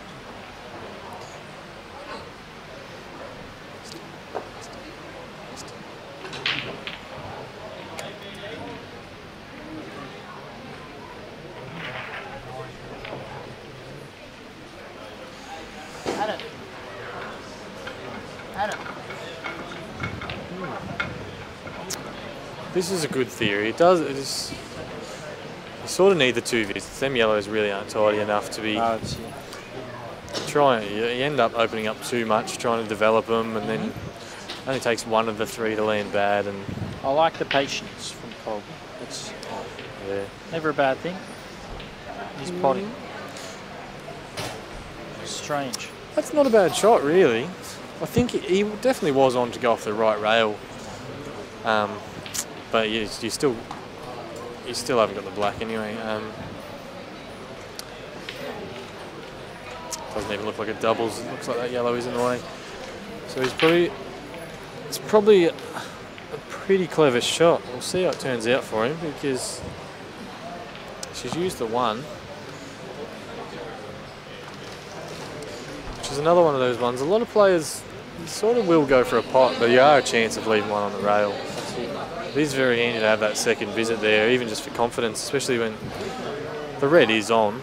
This is a good theory. You sort of need the 2 visits. Them yellows really aren't tidy enough to be trying. You end up opening up too much, trying to develop them, and then it only takes one of the 3 to land bad. And I like the patience from Kolbe. It's never a bad thing. He's potting. Strange. That's not a bad shot, really. I think he definitely was on to go off the right rail. But you still haven't got the black anyway. Doesn't even look like it doubles. It looks like that yellow is in the way. So it's probably a pretty clever shot. We'll see how it turns out for him, because she's used the 1, which is another one of those ones. A lot of players sort of will go for a pot, but you are a chance of leaving one on the rail. It is very handy to have that second visit there, even just for confidence, especially when the red is on.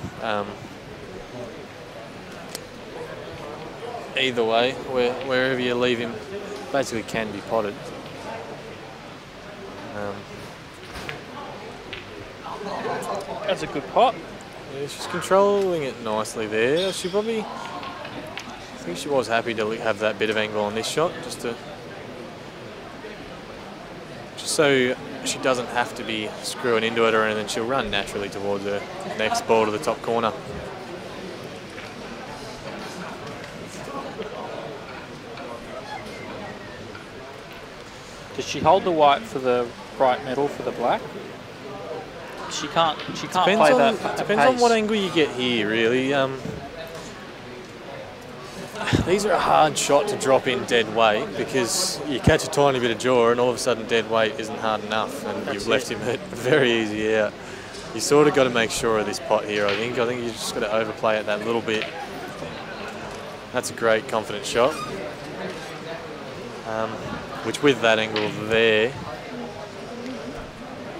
Either way, wherever you leave him basically can be potted. That's a good pot. Yeah, she's controlling it nicely there. She probably, I think she was happy to have that bit of angle on this shot, just so she doesn't have to be screwing into it, and then she'll run naturally towards her next ball to the top corner. Does she hold the white for the bright metal for the black? She can't play that. Depends on what angle you get here, really. These are a hard shot to drop in dead weight because you catch a tiny bit of jaw and all of a sudden dead weight isn't hard enough and you've left him very easy out. You sort of got to make sure of this pot here, I think. I think you just got to overplay it that little bit. That's a great confident shot. Which with that angle there,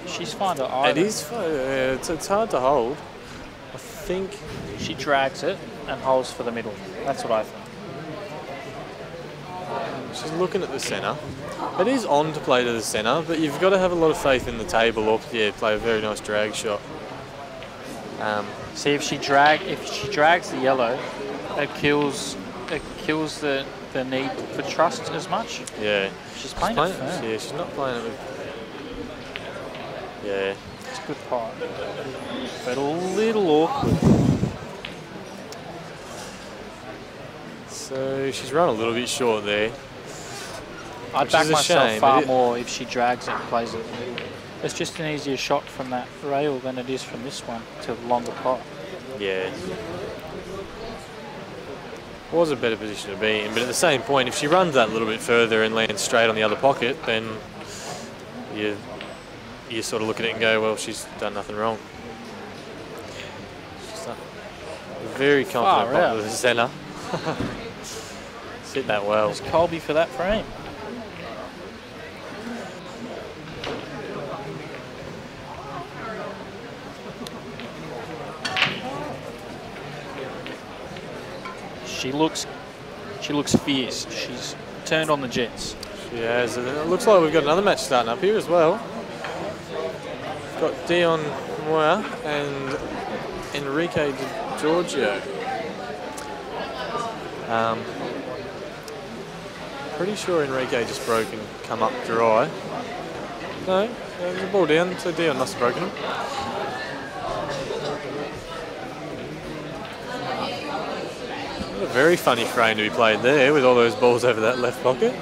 she's fine to either. it is. It's hard to hold. I think she drags it and holds for the middle. That's what I think. She's looking at the centre. It is on to play to the centre, but you've got to have a lot of faith in the table, or play a very nice drag shot. See, if she drags the yellow, it kills the need for trust as much. Yeah, she's playing it firm. Yeah, she's not playing it with. Yeah, it's a good pot, but a little awkward. So she's run a little bit short there. I'd back myself far more if she drags it and plays it in the middle. It's just an easier shot from that rail than it is from this one to the longer pot. Yeah. Was a better position to be in, but at the same point, if she runs that a little bit further and lands straight on the other pocket, then you sort of look at it and go, well, she's done nothing wrong. She's done a very confident pot with the centre. Hit that well. There's Kolbe for that frame. She looks fierce. She's turned on the jets. She has. It looks like we've got another match starting up here as well. We've got Dion, Moir and Enrico Giorgio. Pretty sure Enrico just broke and come up dry. No, there's a ball down, so Dion must have broken him. A very funny frame to be played there with all those balls over that left pocket.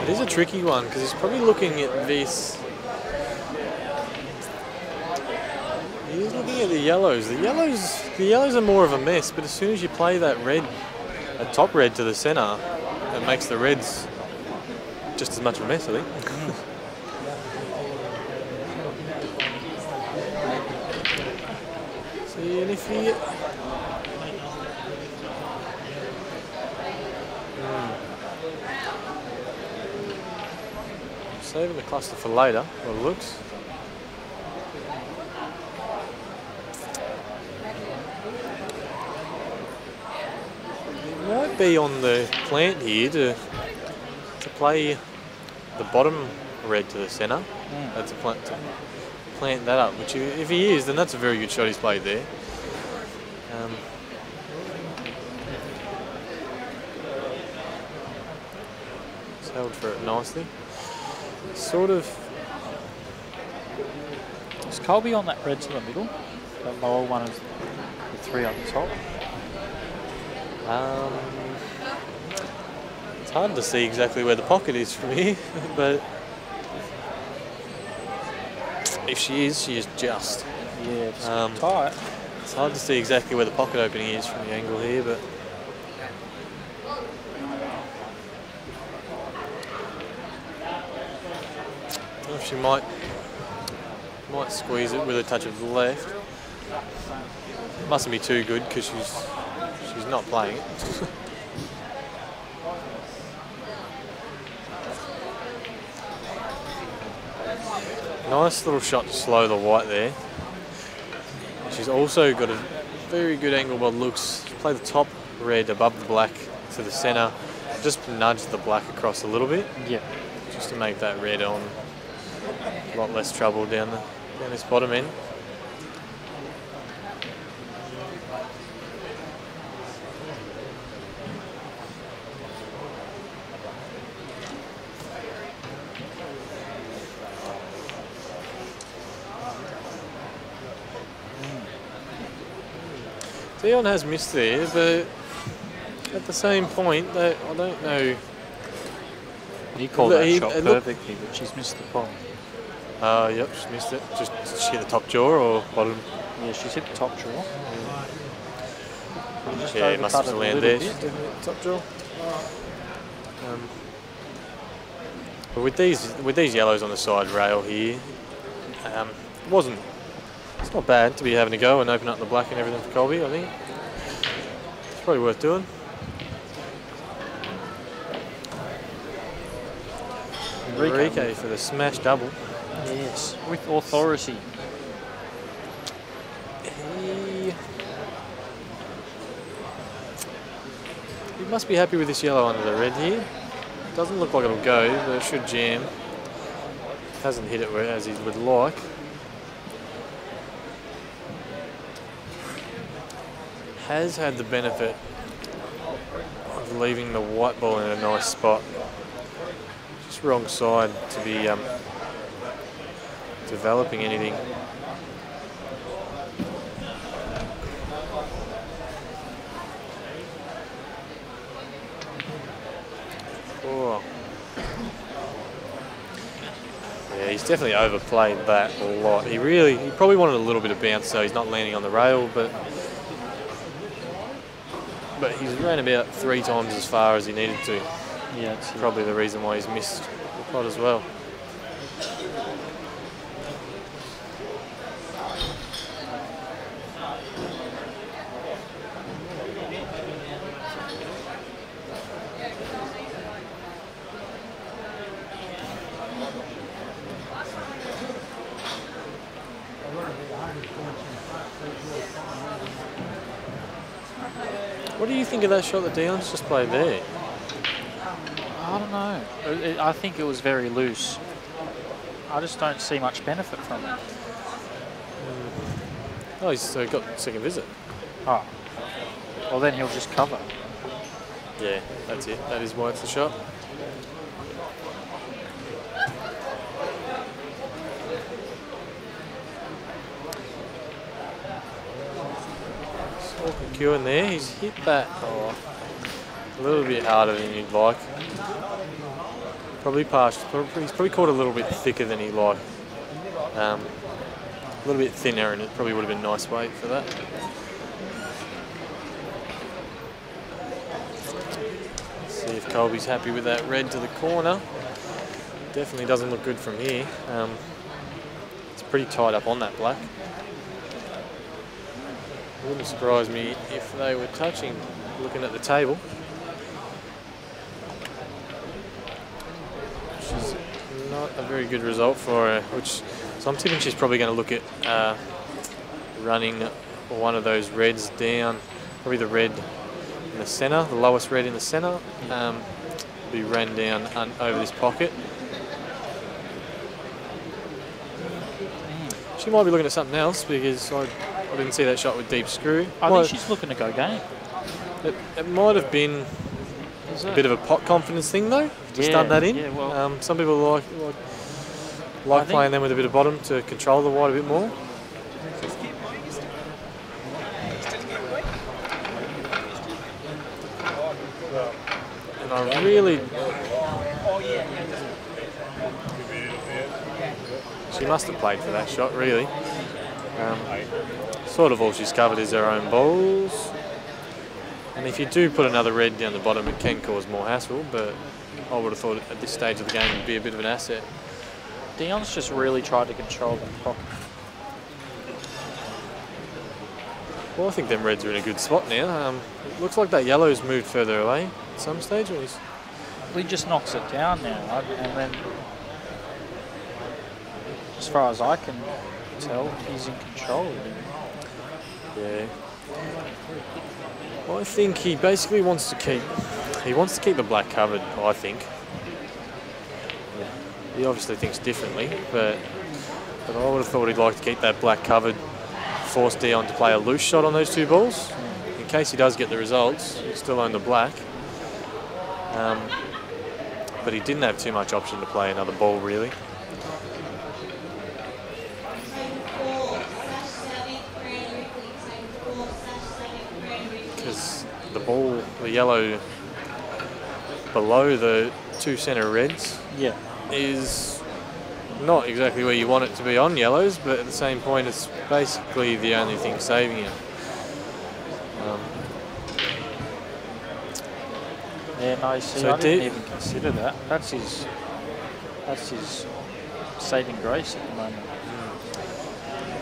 It is a tricky one because he's probably looking at this. He's looking at the yellows. The yellows are more of a mess, but as soon as you play that red, a top red to the centre, it makes the reds just as much of a mess, I think. See, and if he... Saving the cluster for later, what it looks. It might be on the plant here to play the bottom red to the centre. That's a plant to plant that up. Which, if he is, then that's a very good shot he's played there. He's held for it nicely. Sort of. Is Kolbe on that red to the middle? That lower one is the three on the top. It's hard to see exactly where the pocket is from here, but if she is just. Yeah, it's tight. It's hard to see exactly where the pocket opening is from the angle here, but. She might squeeze it with a touch of the left. Mustn't be too good because she's not playing it. Nice little shot to slow the white there. She's also got a very good angle by looks. Play the top red above the black to the centre. Just nudge the black across a little bit. Yeah. Just to make that red on a lot less trouble down this bottom end. Dion has missed there, but at the same point, I don't know. He called that shot perfectly, but she's missed the pole. Yep, she's missed it. Just did she hit the top jaw or bottom? Yeah, she's hit the top jaw. Yeah, it must have landed there. She's definitely hit the top jaw. But with these yellows on the side rail here, it's not bad to be having a go and open up the black and everything for Kolbe, I think. It's probably worth doing. Enrico for the smash double. Yes, with authority. He must be happy with this yellow under the red here. Doesn't look like it'll go, but it should jam. Hasn't hit it as he would like. Has had the benefit of leaving the white ball in a nice spot. Just wrong side to be developing anything. Oh. Yeah, he's definitely overplayed that a lot. He probably wanted a little bit of bounce, so he's not landing on the rail, but he's ran about 3 times as far as he needed to. Yeah, it's probably the reason why he's missed the pot as well. What do you think of that shot that Dion's just played there? I don't know. I think it was very loose. I just don't see much benefit from it. Oh, he's got second visit. Oh. Well, then he'll just cover. Yeah, that's it. That is why it's the shot. Queuing there, he's hit that a little bit harder than you'd like. He's probably caught a little bit thicker than he'd like. A little bit thinner, and it probably would have been a nice weight for that. Let's see if Kolbe's happy with that red to the corner. Definitely doesn't look good from here. It's pretty tied up on that black. Wouldn't surprise me if they were touching, looking at the table. Which is not a very good result for her, so I'm thinking she's probably going to look at running one of those reds down, probably the red in the centre, the lowest red in the centre, be ran down over this pocket. She might be looking at something else because I didn't see that shot with deep screw. I think she's looking to go game. It might have been a bit of a pot confidence thing though, to start that in. Yeah, well, some people like playing them with a bit of bottom to control the white a bit more. And I really... She must have played for that shot, really. Sort of all she's covered is her own balls. And if you do put another red down the bottom, it can cause more hassle, but I would have thought at this stage of the game it would be a bit of an asset. Dion's just really tried to control the pocket. Well, I think them reds are in a good spot now. It looks like that yellow's moved further away at some stage. He just knocks it down now, and then as far as I can tell, he's in control. Yeah. Well, I think he basically wants to keep. He wants to keep the black covered. I think. Yeah. He obviously thinks differently, but I would have thought he'd like to keep that black covered, force Dion to play a loose shot on those two balls. In case he does get the results, he still own the black. But he didn't have too much option to play another ball, really. Because the ball, the yellow below the two centre reds, is not exactly where you want it to be on yellows, but at the same point, it's basically the only thing saving it. Yeah, no, see, so I didn't even consider that. That's his saving grace at the moment.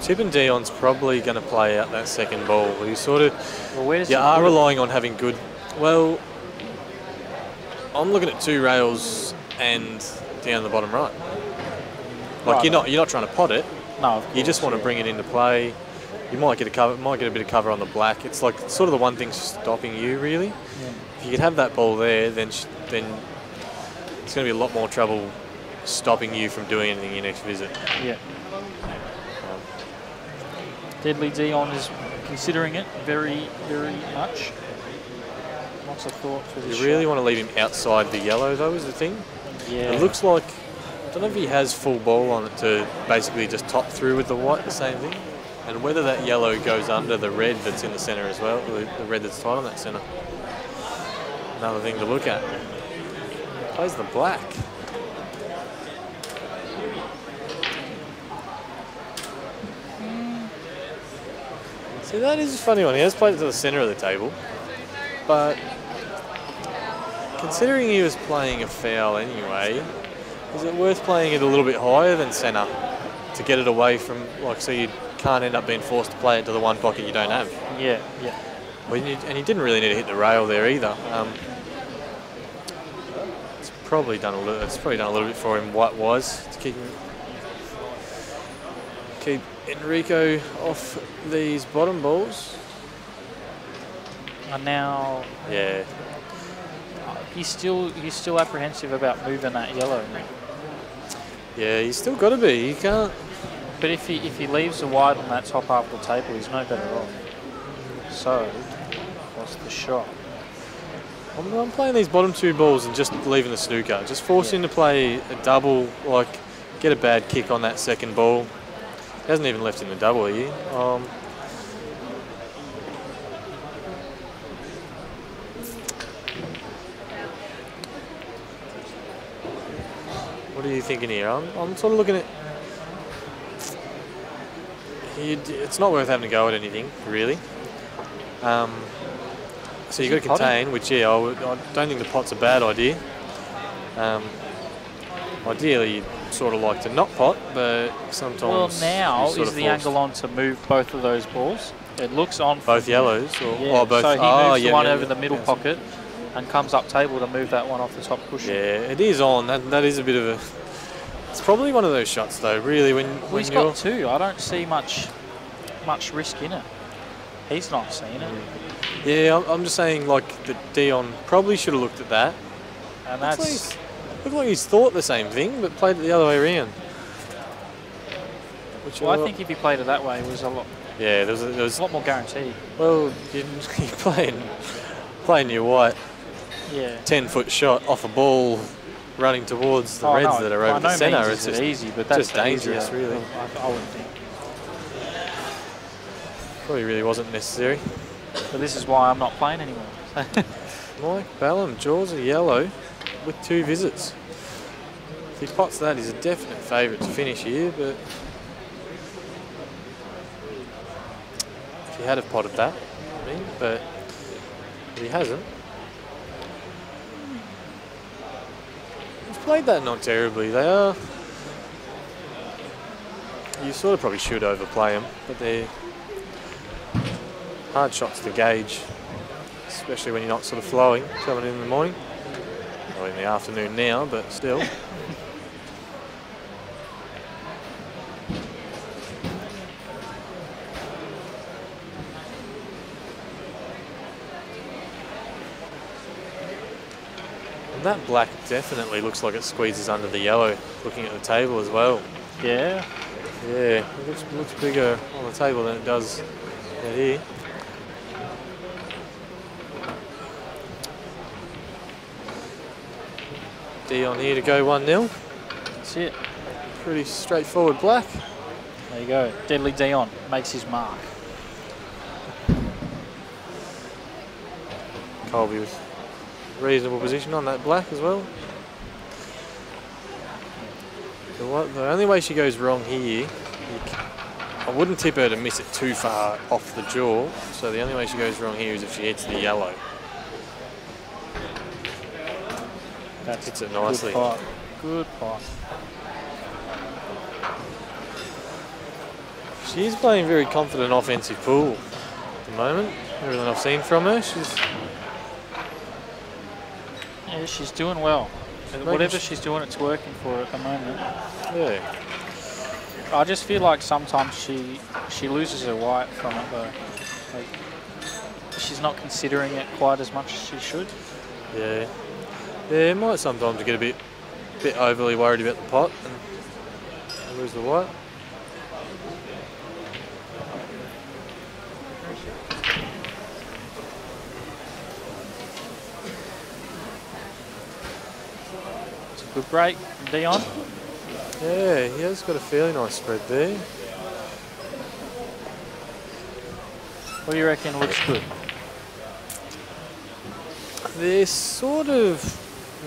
Chip and Dion's probably going to play out that second ball. You sort of, well, you are relying on having good. Well, I'm looking at two rails and down the bottom right. Like you're not trying to pot it. No, of course, you just want to bring it into play. You might get a bit of cover on the black. It's like sort of the one thing stopping you, really. Yeah. If you could have that ball there, then it's going to be a lot more trouble stopping you from doing anything your next visit. Yeah. Deadly Dion is considering it very, very much. Lots of thought for this. You really want to leave him outside the yellow, though, is the thing. Yeah. It looks like, I don't know if he has full ball on it to basically just top through with the white, the same thing. And whether that yellow goes under the red that's in the centre as well, the red that's tight on that centre. Another thing to look at. Plays the black. See, that is a funny one. He has played it to the centre of the table, but considering he was playing a foul anyway, is it worth playing it a little bit higher than centre to get it away from, like, so you can't end up being forced to play it to the one pocket you don't have? Yeah, yeah. Well, and you didn't really need to hit the rail there either. It's probably done a little bit for him. What was to keep Enrico off these bottom balls. And now, yeah, he's still apprehensive about moving that yellow. Yeah, he's still got to be. He can't. But if he leaves the white on that top half of the table, he's no better off. So, what's the shot? I'm playing these bottom two balls and just leaving the snooker. Just force him to play a double, like get a bad kick on that second ball. He hasn't even left in the double here. What are you thinking here? I'm sort of looking at. It's not worth having to go at anything, really. So you've got to contain, which, yeah, I don't think the pot's a bad idea. Ideally, you'd sort of like to not pot, but sometimes... Well, now is the angle on to move both of those balls. It looks on... Both yellows? Or, yeah, both, so he moves the one over the middle pocket and comes up table to move that one off the top cushion. Yeah, it is on. That is a bit of a... It's probably one of those shots, though, really, when he's got two. I don't see much risk in it. He's not seeing it. Yeah, I'm just saying, like, that Dion probably should have looked at that. And that's... Looked like he's thought the same thing, but played it the other way around. Well, I think if he played it that way, it was a lot... Yeah, there was a lot more guaranteed. Well, you're playing your white 10-foot shot off a ball running towards the reds that are over the centre. It's just easy, but that's just dangerous, easier, really. I wouldn't think. Probably really wasn't necessary. But this is why I'm not playing anymore. Mike Ballam, jaws are yellow with 2 visits. If he pots that, he's a definite favourite to finish here, but if he had have potted that, I mean, but he hasn't. He's played that not terribly. They are... You sort of probably should overplay them, but they're hard shots to gauge, especially when you're not sort of flowing coming in the morning. Or in the afternoon now, but still. And that black definitely looks like it squeezes under the yellow, looking at the table as well. Yeah. Yeah, it looks bigger on the table than it does out here. Dion here to go 1-0. That's it. Pretty straightforward black. There you go. Deadly Dion makes his mark. Kolbe with reasonable position on that black as well. The only way she goes wrong here, I wouldn't tip her to miss it too far off the jaw, so the only way she goes wrong here is if she hits the yellow. That hits it nicely. Good pot. Good pot. She is playing very confident offensive pool at the moment. Everything I've seen from her, she's doing well. And whatever she's doing, it's working for her at the moment. Yeah. I just feel like sometimes she loses her white from it though. Like, she's not considering it quite as much as she should. Yeah. Yeah, it might sometimes get a bit overly worried about the pot and lose the white. It's a good break from Dion. Yeah, he has got a fairly nice spread there. What do you reckon looks good? There's sort of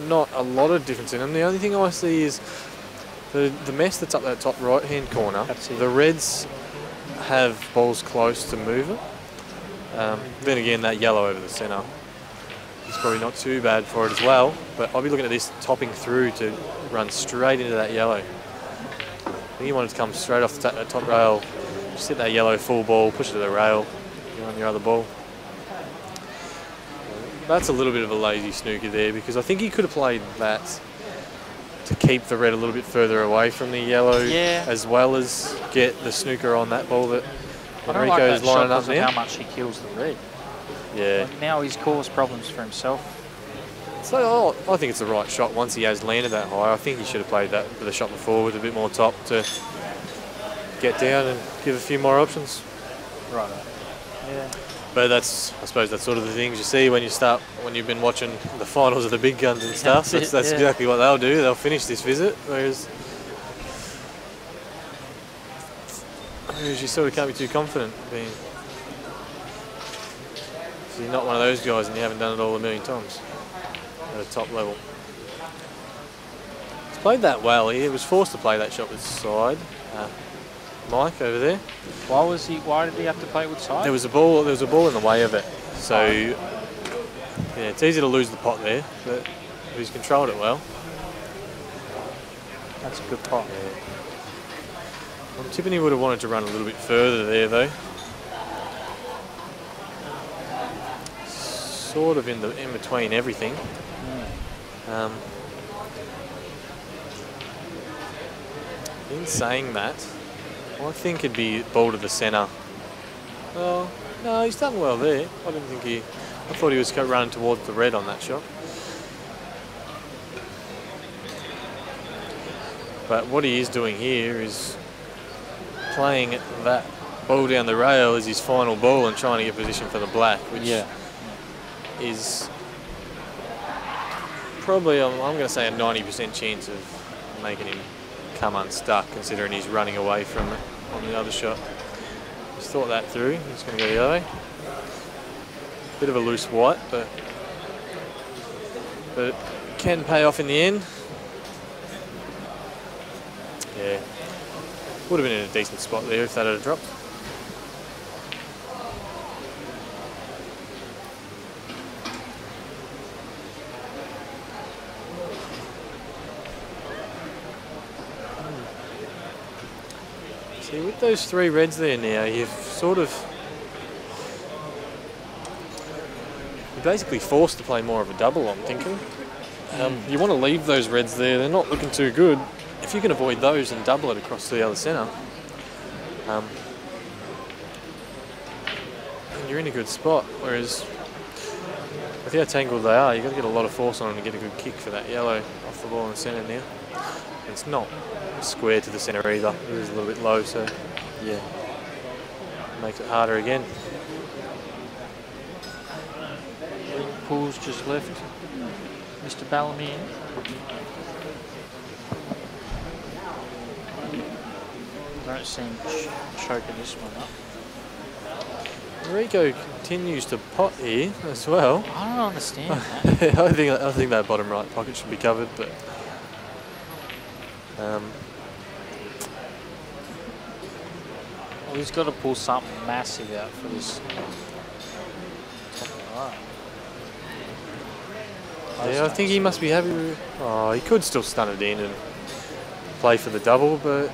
not a lot of difference in them. The only thing I see is the mess that's up that top right-hand corner. The reds have balls close to moving. Then again, that yellow over the centre is probably not too bad for it as well. But I'll be looking at this topping through to run straight into that yellow. I think you want it to come straight off the top rail, just hit that yellow full ball, push it to the rail, you're on your other ball. That's a little bit of a lazy snooker there because I think he could have played that to keep the red a little bit further away from the yellow, as well as get the snooker on that ball that Enrico's lining up now. How much he kills the red. Yeah. Like now he's caused problems for himself. So I think it's the right shot once he has landed that high. I think he should have played that with a shot before with a bit more top to get down and give a few more options. Right. Yeah. But I suppose that's sort of the things you see when you've been watching the finals of the big guns and stuff. That's exactly what they'll do. They'll finish this visit, whereas you sort of can't be too confident being. So you're not one of those guys and you haven't done it all a million times at a top level. He's played that well. He was forced to play that shot with side. Mike over there. Why did he have to play it with side? There was a ball in the way of it. So yeah, it's easy to lose the pot there, but he's controlled it well. That's a good pot. Yeah. I'm tipping he would have wanted to run a little bit further there though. Sort of in between everything. In saying that, I think it'd be ball to the centre. Well, no, he's done well there. I thought he was running towards the red on that shot. But what he is doing here is playing that ball down the rail as his final ball and trying to get position for the black, which is probably, I'm going to say, a 90% chance of making him come unstuck, considering he's running away from it on the other shot. He's thought that through. He's going to go the other way. Bit of a loose white, but it can pay off in the end. Yeah, would have been in a decent spot there if that had dropped. See, with those three reds there now, you're basically forced to play more of a double, I'm thinking. You want to leave those reds there, they're not looking too good. If you can avoid those and double it across to the other centre, you're in a good spot. Whereas With how tangled they are, you've got to get a lot of force on them to get a good kick for that yellow off the ball in the centre now. It's not square to the centre either. It is a little bit low, so yeah, makes it harder again. Poole's just left. Mr. Ballam in. Don't seem choking this one up. Enrico continues to pot here as well. I don't understand that. I think that bottom right pocket should be covered, but Well, he's got to pull something massive out for this. Right. yeah, I think he must be happy with. Oh, he could still stun it in and play for the double, but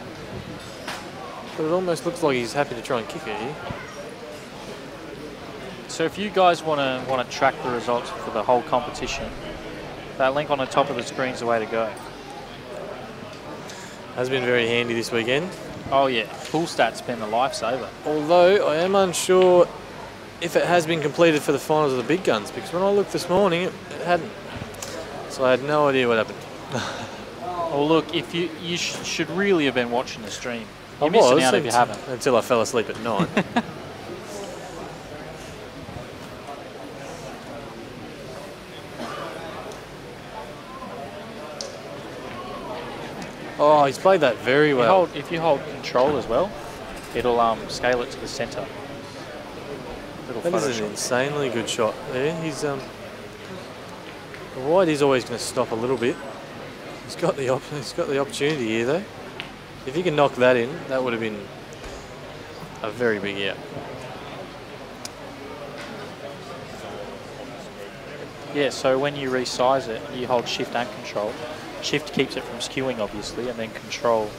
it almost looks like he's happy to try and kick it here. So if you guys want to track the results for the whole competition, that link on the top of the screen is the way to go. Has been very handy this weekend. Oh yeah, Poole Stat's been a lifesaver. Although I am unsure if it has been completed for the finals of the big guns, because when I looked this morning, it hadn't. So I had no idea what happened. Oh look, if you should really have been watching the stream. I You're missing was, out if you haven't. until I fell asleep at night. Oh, he's played that very well. If you hold control as well, it'll scale it to the centre. That is an insanely good shot there. He's the wide is always going to stop a little bit. He's got the opportunity here though. If he can knock that in, that would have been a very big out. Yeah, so when you resize it, you hold shift and control. Shift keeps it from skewing, obviously, and then control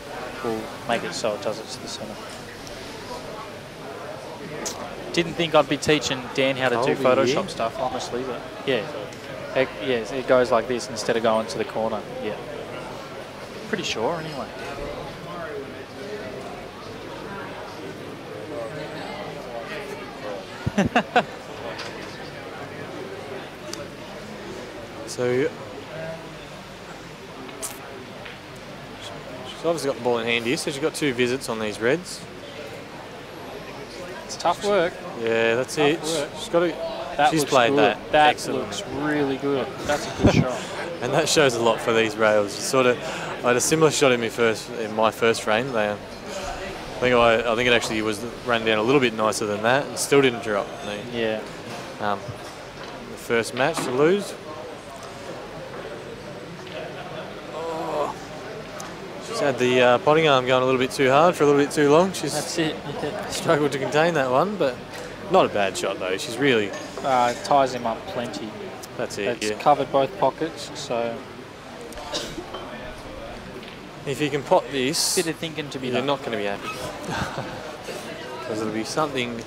will make it so it does it to the centre. Didn't think I'd be teaching Dan how to do Photoshop stuff, honestly, but yeah. It goes like this instead of going to the corner. Yeah. Pretty sure, anyway. So she's obviously got the ball in hand here, so she's got 2 visits on these reds. It's tough work. Yeah, that's Tough it. work. She's got to. That She's looks played good. That excellently. looks really good. That's a good shot. And that shows a lot for these rails. I had a similar shot in my first frame. I think it actually was run down a little bit nicer than that, and still didn't drop. Yeah. The first match to lose. Oh. She's had the potting arm going a little bit too hard for a little bit too long. That's it. Struggled to contain that one, but not a bad shot though. She's really ties him up plenty. That's it. It's covered both pockets, so if you can pot this, bit of thinking to be you're done. not going to be happy. Because it'll be something,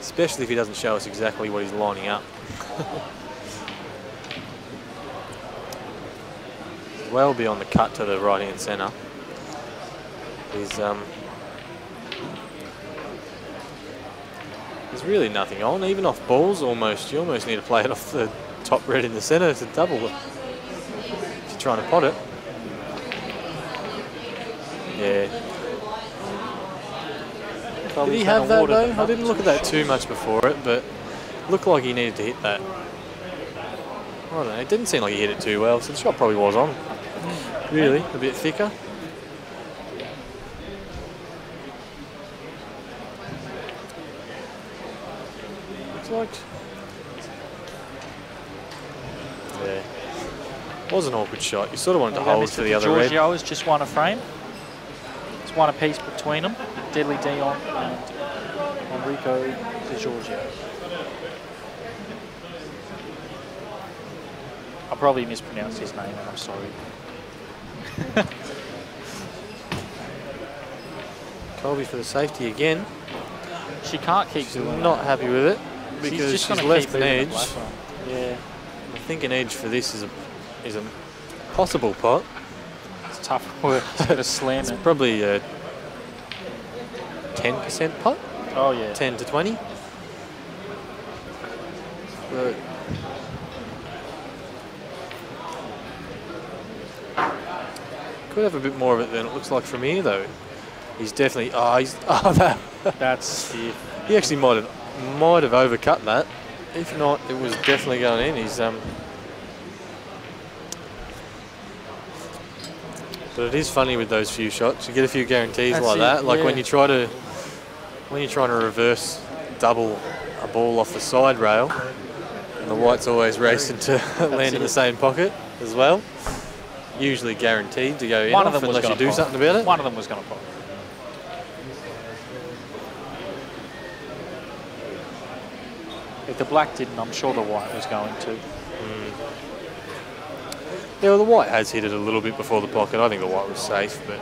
especially if he doesn't show us exactly what he's lining up. Well beyond the cut to the right-hand centre. There's really nothing on, even off balls almost. You almost need to play it off the top red in the centre to double it if you're trying to pot it. Yeah. Did he have that though? I didn't look at that too much before it, but looked like he needed to hit that. I don't know, it didn't seem like he hit it too well, so the shot probably was on. Really, a bit thicker. Like, yeah, was an awkward shot. You sort of wanted to hold to the other red. Giorgio has just won a frame. It's one apiece between them. Deadly Dion and Enrico to Giorgio. I probably mispronounced his name, and I'm sorry. Kolbe for the safety again. She can't keep doing not that. happy with it because just she's gonna left keep an moving edge. Yeah, I think an edge for this is a possible pot. it's tough work. It's got to slam It's it. probably a 10% pot, Oh yeah. 10 to 20. but could have a bit more of it than it looks like from here, though. He's definitely. That. That's stiff. He actually might have overcut that. If not, it was definitely going in. He's But it is funny with those few shots. You get a few guarantees like that. Like when you're trying to reverse double a ball off the side rail, and the white's always racing to land in the same pocket as well. Usually guaranteed to go in unless you do something about it. One of them was going to pop. If the black didn't, I'm sure the white was going to. Yeah, well, the white has hit it a little bit before the pocket. I think the white was safe, but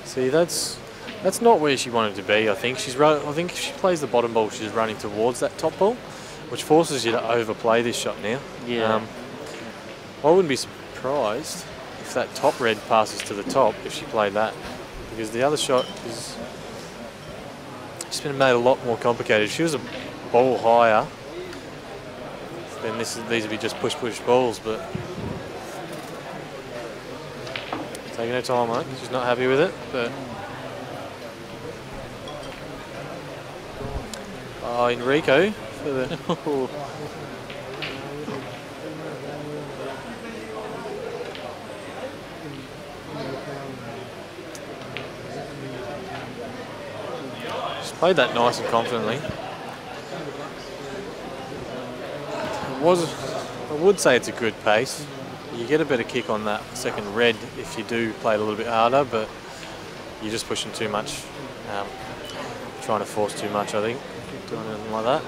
see, that's not where she wanted to be. I think if she plays the bottom ball, she's running towards that top ball, which forces you to overplay this shot now. Yeah. I wouldn't be surprised if that top red passes to the top if she played that, because the other shot is just been made a lot more complicated. If she was a ball higher, then these would be just push balls, but taking her time, mate. She's not happy with it, but Enrico for the played that nice and confidently. I would say it's a good pace. You get a better kick on that second red if you do play it a little bit harder, but you're just pushing too much, trying to force too much, I think, doing anything like that.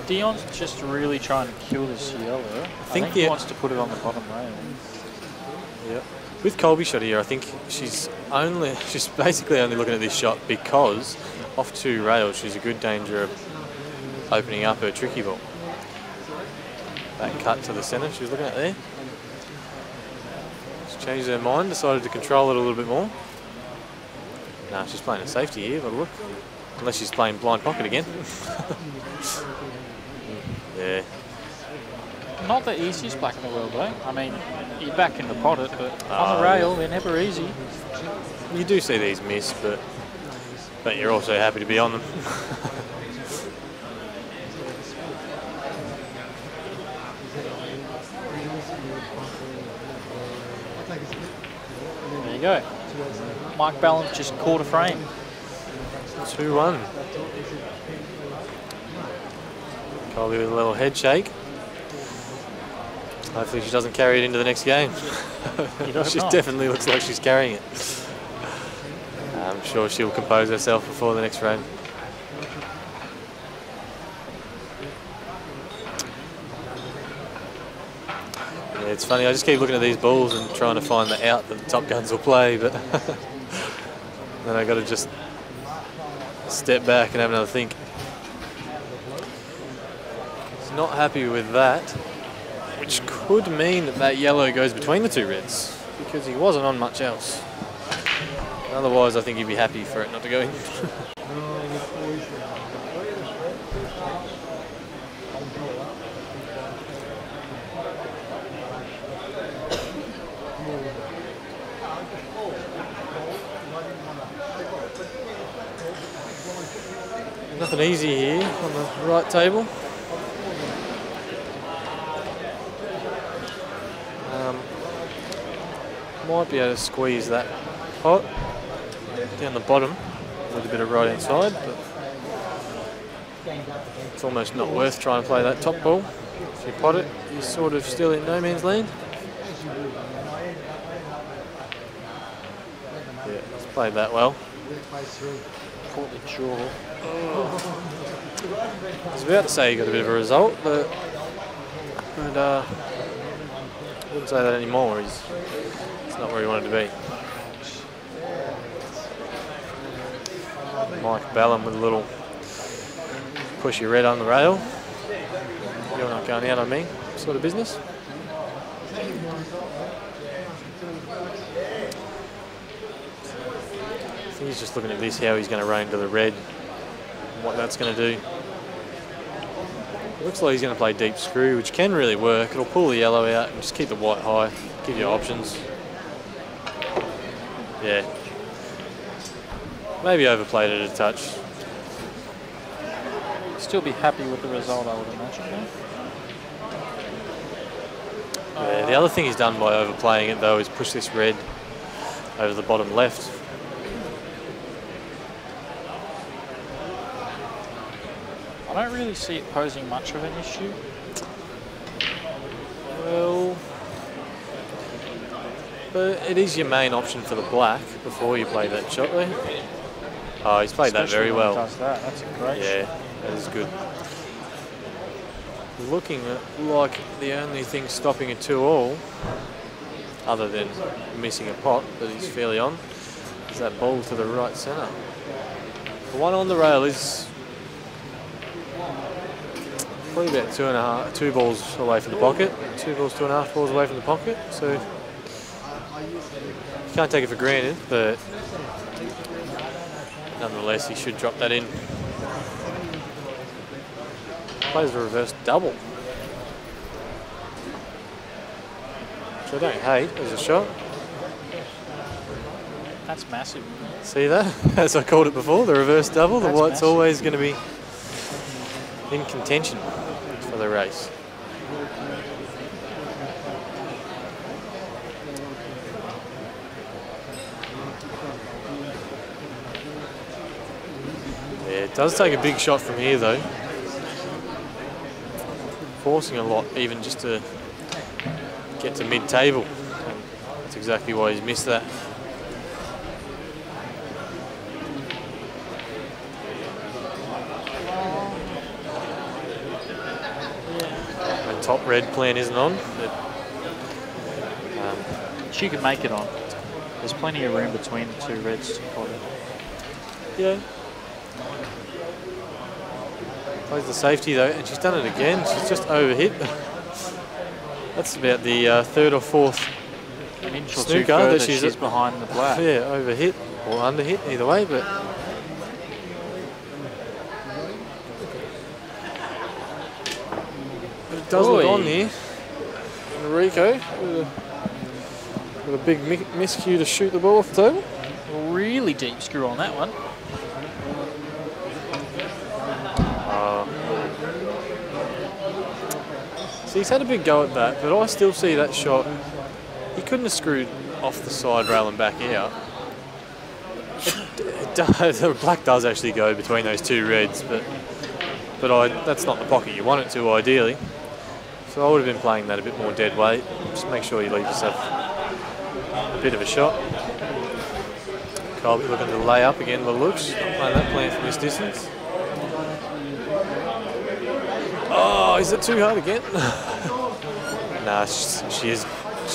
Dion's just really trying to kill this yellow. I think he wants to put it on the bottom rail. Yep. With Kolbe's shot here, I think she's basically only looking at this shot because off two rails, she's a good danger of opening up her tricky ball. That cut to the centre, she was looking at there. She's changed her mind, decided to control it a little bit more. Nah, she's playing a safety here, by the look. Unless she's playing blind pocket again. Yeah. Not the easiest black in the world, though. I mean, you're back in the pocket, but on the rail, they're never easy. You do see these miss, but you're also happy to be on them. There you go. Mike Ballam just caught a frame. 2-1. Kolbe with a little head shake. Hopefully she doesn't carry it into the next game. She definitely looks like she's carrying it. I'm sure she'll compose herself before the next frame. Yeah, it's funny, I just keep looking at these balls and trying to find the out that the top guns will play, but then I got to just step back and have another think. He's not happy with that, which could mean that yellow goes between the two reds, because he wasn't on much else. Otherwise, I think he'd be happy for it not to go in. Nothing easy here on the right table. Might be able to squeeze that pot down the bottom with a bit of right hand side, but it's almost not worth trying to play that top ball. If you pot it, you're sort of still in no man's land. Yeah, it's played that well. Caught the jaw. I was about to say he got a bit of a result, but I wouldn't say that anymore. It's not where he wanted to be. Mike Ballam with a little pushy red on the rail. You're not going out on me, sort of business. think he's just looking at this, how he's going to run into the red, and what that's going to do. It looks like he's going to play deep screw, which can really work. It'll pull the yellow out and just keep the white high, give you options. Yeah. Maybe overplayed it a touch. Still be happy with the result, I would imagine. Yeah, the other thing he's done by overplaying it though is push this red over the bottom left. I don't really see it posing much of an issue. Well, but it is your main option for the black before you play that shot there. Oh, he's played that very well. Does that. That's a great shot. That is good. Looking like the only thing stopping a 2-all, other than missing a pot that he's fairly on, is that ball to the right centre. The one on the rail is probably about two balls away from the pocket. 2 balls, 2.5 balls away from the pocket. So you can't take it for granted, but nonetheless, he should drop that in. Plays a reverse double, which I don't hate as a shot. That's massive. See that? As I called it before, the reverse double, the white's massive. always going to be in contention for the race. Yeah, it does take a big shot from here though. Forcing a lot, even just to get to mid-table. That's exactly why he's missed that. The top red plan isn't on, but She could make it on. There's plenty of room between the 2 reds to put it. yeah. Plays the safety though, and she's done it again. She's just overhit. That's about the 3rd or 4th An inch or 2 snooker further, that she's behind the black. Yeah, overhit or underhit, either way, but it does look on here. Enrico with a big miscue to shoot the ball off the table. Really deep screw on that one. So he's had a big go at that, but I still see that shot. He couldn't have screwed off the side rail and back out. The black does actually go between those 2 reds, but that's not the pocket you want it to, ideally. So I would have been playing that a bit more dead weight. Just make sure you leave yourself a bit of a shot. Kolbe looking to lay up again by the looks. Not playing that plan from this distance. Oh, is it too hard again? Nah, she has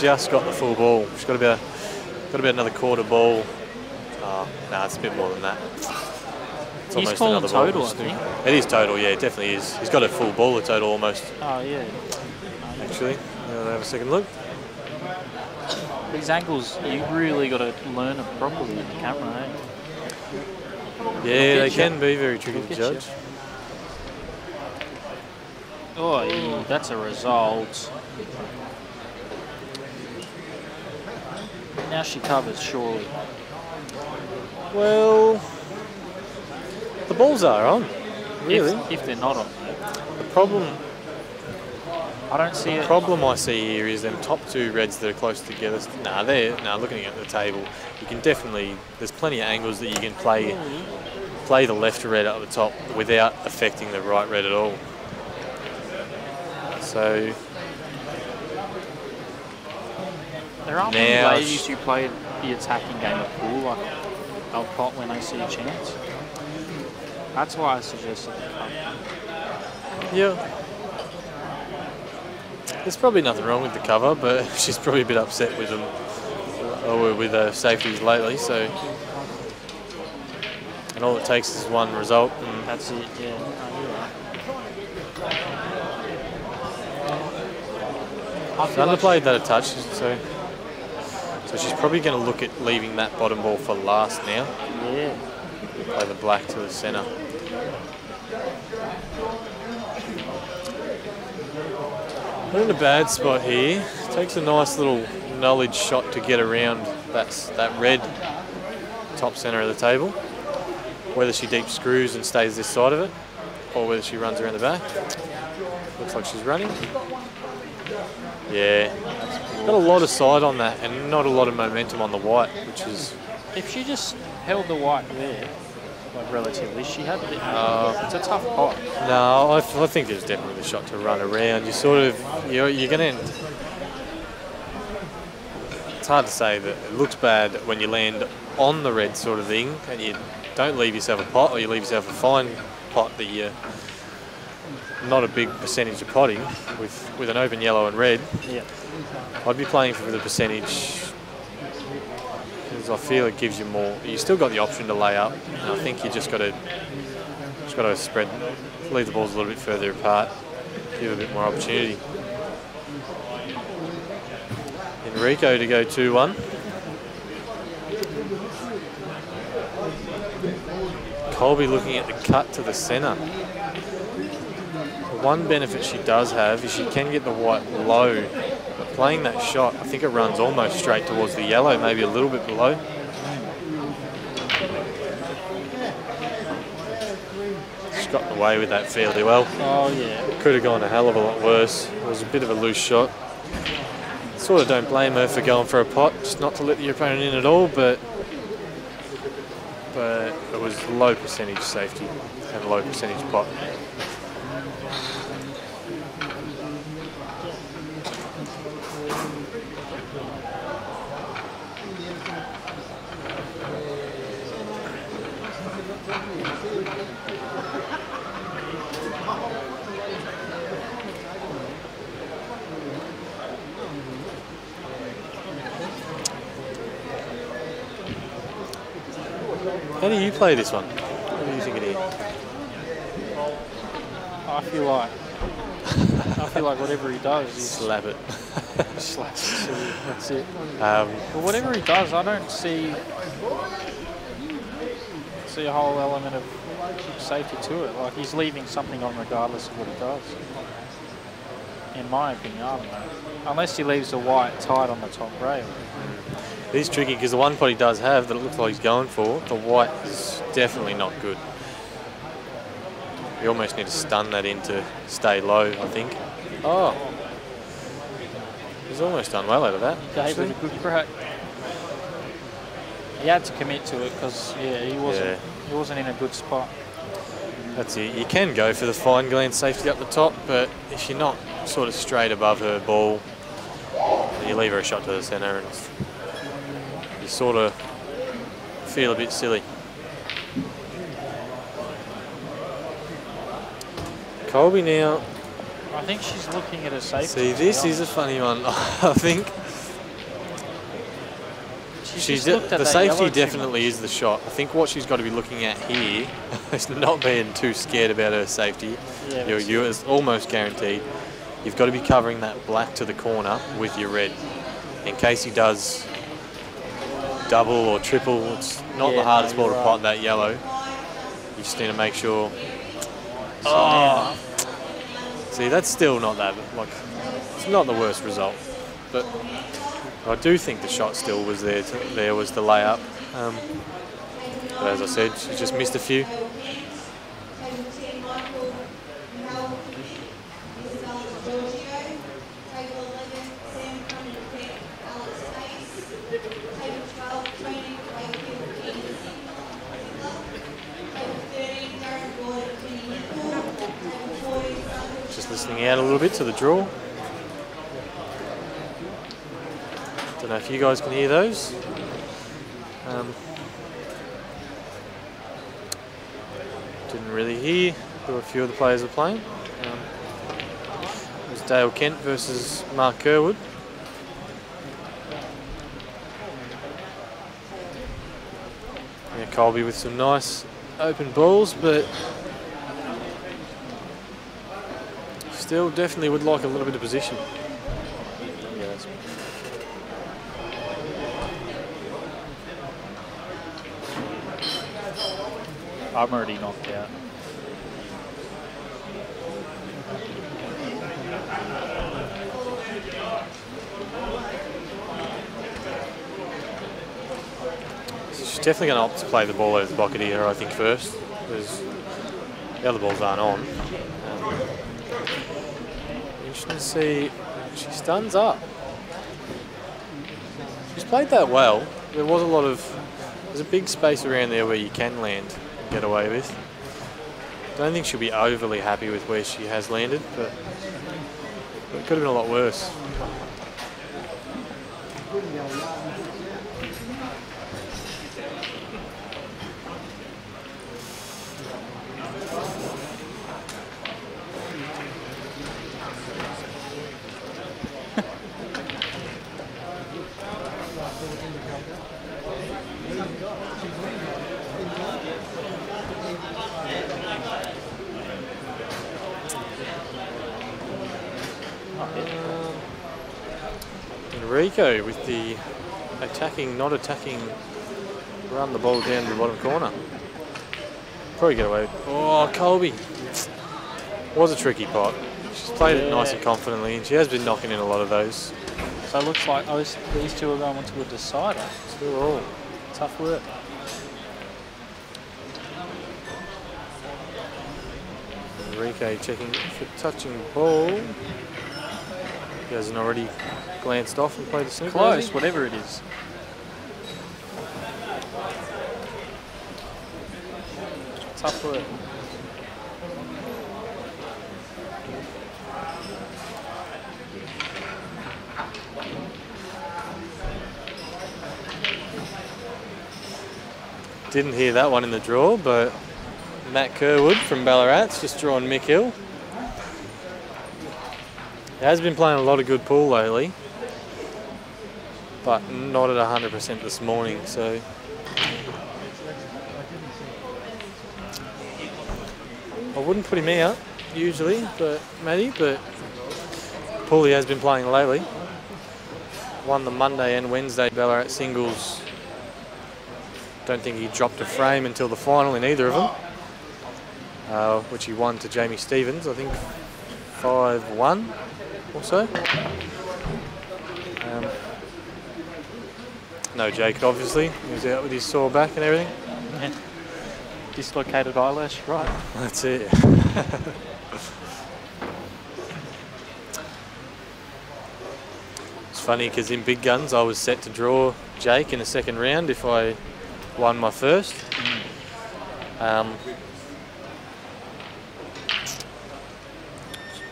just got the full ball. She's got about another quarter ball. Oh, nah, it's a bit more than that. It's He's almost calling another total, ball. I think. It is total, yeah, it definitely is. He's got a full ball of total almost, Oh, yeah. actually. Now have a second look. These angles, you really got to learn them properly in the camera, eh? Yeah, they can be very tricky to judge. Oh, that's a result. Now she covers, surely. Well, the balls are on, really. If they're not on. The problem I don't see it. The problem I see here is them top 2 reds that are close together. Looking at the table, you can definitely, there's plenty of angles that you can play the left red at the top without affecting the right red at all. So There aren't many ladies who play the attacking game of pool, like they'll pot when they see a chance. That's why I suggested the cut. yeah. There's probably nothing wrong with the cover, but she's probably a bit upset with them, or with safeties lately. So, and all it takes is one result, and That's it. Yeah, no, you're right. she's underplayed that a touch. So So she's probably going to look at leaving that bottom ball for last now. Yeah. Play the black to the centre. Not in a bad spot here. Takes a nice little knowledge shot to get around that red top centre of the table. Whether she deep screws and stays this side of it, or whether she runs around the back. Looks like she's running. Yeah. Got a lot of side on that and not a lot of momentum on the white, which is... If she just held the white there, like relatively, she had a bit... it's a tough pot. No, I think there's definitely the shot to run around. You sort of... You're going to... It's hard to say that it looks bad when you land on the red sort of thing and you don't leave yourself a pot, or you leave yourself a fine pot that you... Not a big percentage of potting with an open yellow and red. Yeah. I'd be playing for the percentage because I feel it gives you more. You still got the option to lay up, and I think you just got to spread, leave the balls a little bit further apart, give a bit more opportunity. Enrico to go 2-1. Kolbe looking at the cut to the centre. One benefit she does have is she can get the white low, but playing that shot, I think it runs almost straight towards the yellow, maybe a little bit below. She's gotten away with that fairly well. Oh yeah. Could have gone a hell of a lot worse. It was a bit of a loose shot. Sort of don't blame her for going for a pot, just not to let the opponent in at all, but it was low percentage safety and low percentage pot. How do you play this one? What do you think of it? I feel like whatever he does, he slap it. slaps it. That's it. But whatever he does, I don't see a whole element of safety to it. Like he's leaving something on regardless of what he does. In my opinion, I don't know. Unless he leaves the white tight on the top rail. It is tricky because the one pot he does have that it looks like he's going for, the white is definitely not good. You almost need to stun that in to stay low, I think. Oh. He's almost done well out of that. Gave it a good crack. He had to commit to it because, yeah, he wasn't in a good spot. That's it. You can go for the fine gland safety up the top, but if you're not sort of straight above her ball, you leave her a shot to the centre and you sort of feel a bit silly. Kolbe now. I think she's looking at a safety. See, this is a funny one. I think the safety definitely is the shot. I think what she's got to be looking at here is not being too scared about her safety. Yeah, you're almost guaranteed. You've got to be covering that black to the corner with your red. In case he does double or triple, it's not the hardest ball to pot that yellow. You just need to make sure. Oh. See, that's still not that, like, it's not the worst result. But I do think the shot still was there. There was the layup. But as I said, she just missed a few. Just listening out a little bit to the draw. Don't know if you guys can hear those. Didn't really hear who a few of the players were playing. It was Dale Kent versus Mark Kerwood. Yeah, Kolbe with some nice open balls, but still definitely would like a little bit of position. Yeah, that's I'm already knocked out. She's definitely going to opt to play the ball over the bucket here, I think, first, because the other balls aren't on. Interesting to see. She stuns up. She's played that well. There was a lot of... There's a big space around there where you can land and get away with. Don't think she'll be overly happy with where she has landed, but it could have been a lot worse. Enrico with the not attacking, run the ball down to the bottom corner. Probably get away. Oh, Kolbe. Was a tricky pot. She's played it nice and confidently, and she has been knocking in a lot of those. So it looks like these two are going to a decider. Still all. Tough work. Enrico checking for touching ball. He hasn't already glanced off and played the snooker. Close, whatever it is. Tough work. Didn't hear that one in the draw, but Matt Kerwood from Ballarat's just drawn Mick Hill. He has been playing a lot of good pool lately, but not at 100% this morning, so I wouldn't put him out usually, but Poole has been playing lately. Won the Monday and Wednesday Ballarat singles. Don't think he dropped a frame until the final in either of them, which he won to Jamie Stevens, I think 5-1 or so. No Jake, obviously. He was out with his sore back and everything. Yeah. Dislocated eyelash, right? That's it. It's funny because in big guns I was set to draw Jake in the second round if I won my first.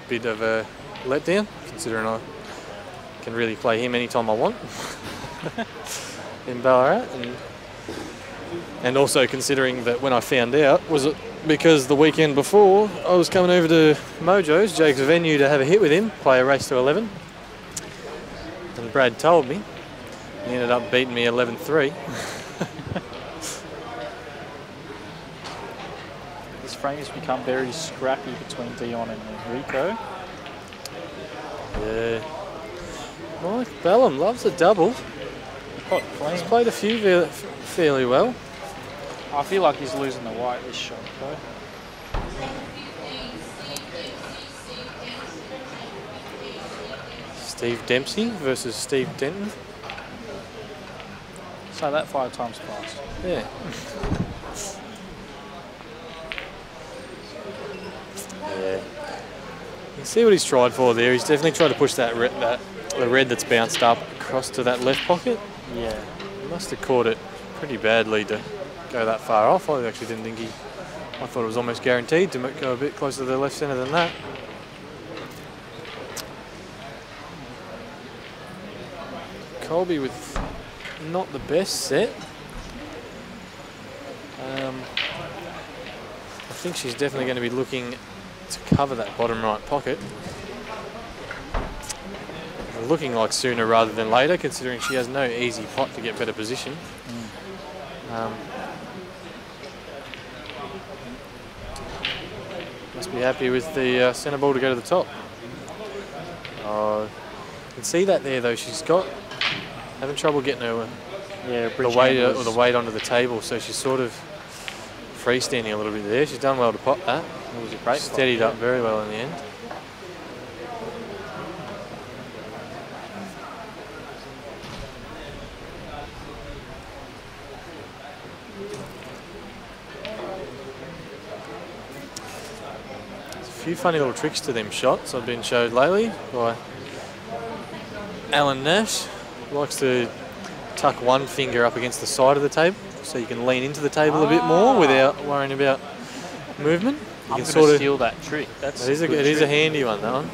Bit of a letdown, considering I can really play him anytime I want in Ballarat, and also considering that when I found out, was it because the weekend before I was coming over to Mojo's, Jake's venue, to have a hit with him, play a race to 11, and Brad told me. He ended up beating me 11-3. This frame has become very scrappy between Dion and Enrico. Yeah. Mike Ballam loves a double. He's played a few fairly well. I feel like he's losing the white this shot, though. Steve Dempsey versus Steve Denton. Say that 5 times fast. Yeah. Yeah. You can see what he's tried for there. He's definitely tried to push the red that's bounced up across to that left pocket. Yeah. He must have caught it pretty badly to go that far off. I actually didn't think I thought it was almost guaranteed to go a bit closer to the left centre than that. Kolbe with not the best set. I think she's definitely going to be looking to cover that bottom right pocket. Looking like sooner rather than later, considering she has no easy pot to get better position. Must be happy with the centre ball to go to the top. You can see that there though, she's having trouble getting her the weight onto the table, so she's sort of freestanding a little bit there. She's done well to pop that. It was a great Steadied pop, up very well in the end. There's a few funny little tricks to them shots I've been showed lately by Alan Nash. Likes to tuck one finger up against the side of the table so you can lean into the table a bit more without worrying about movement. You I'm can going sort to of steal that trick. That's it is a handy one, that one.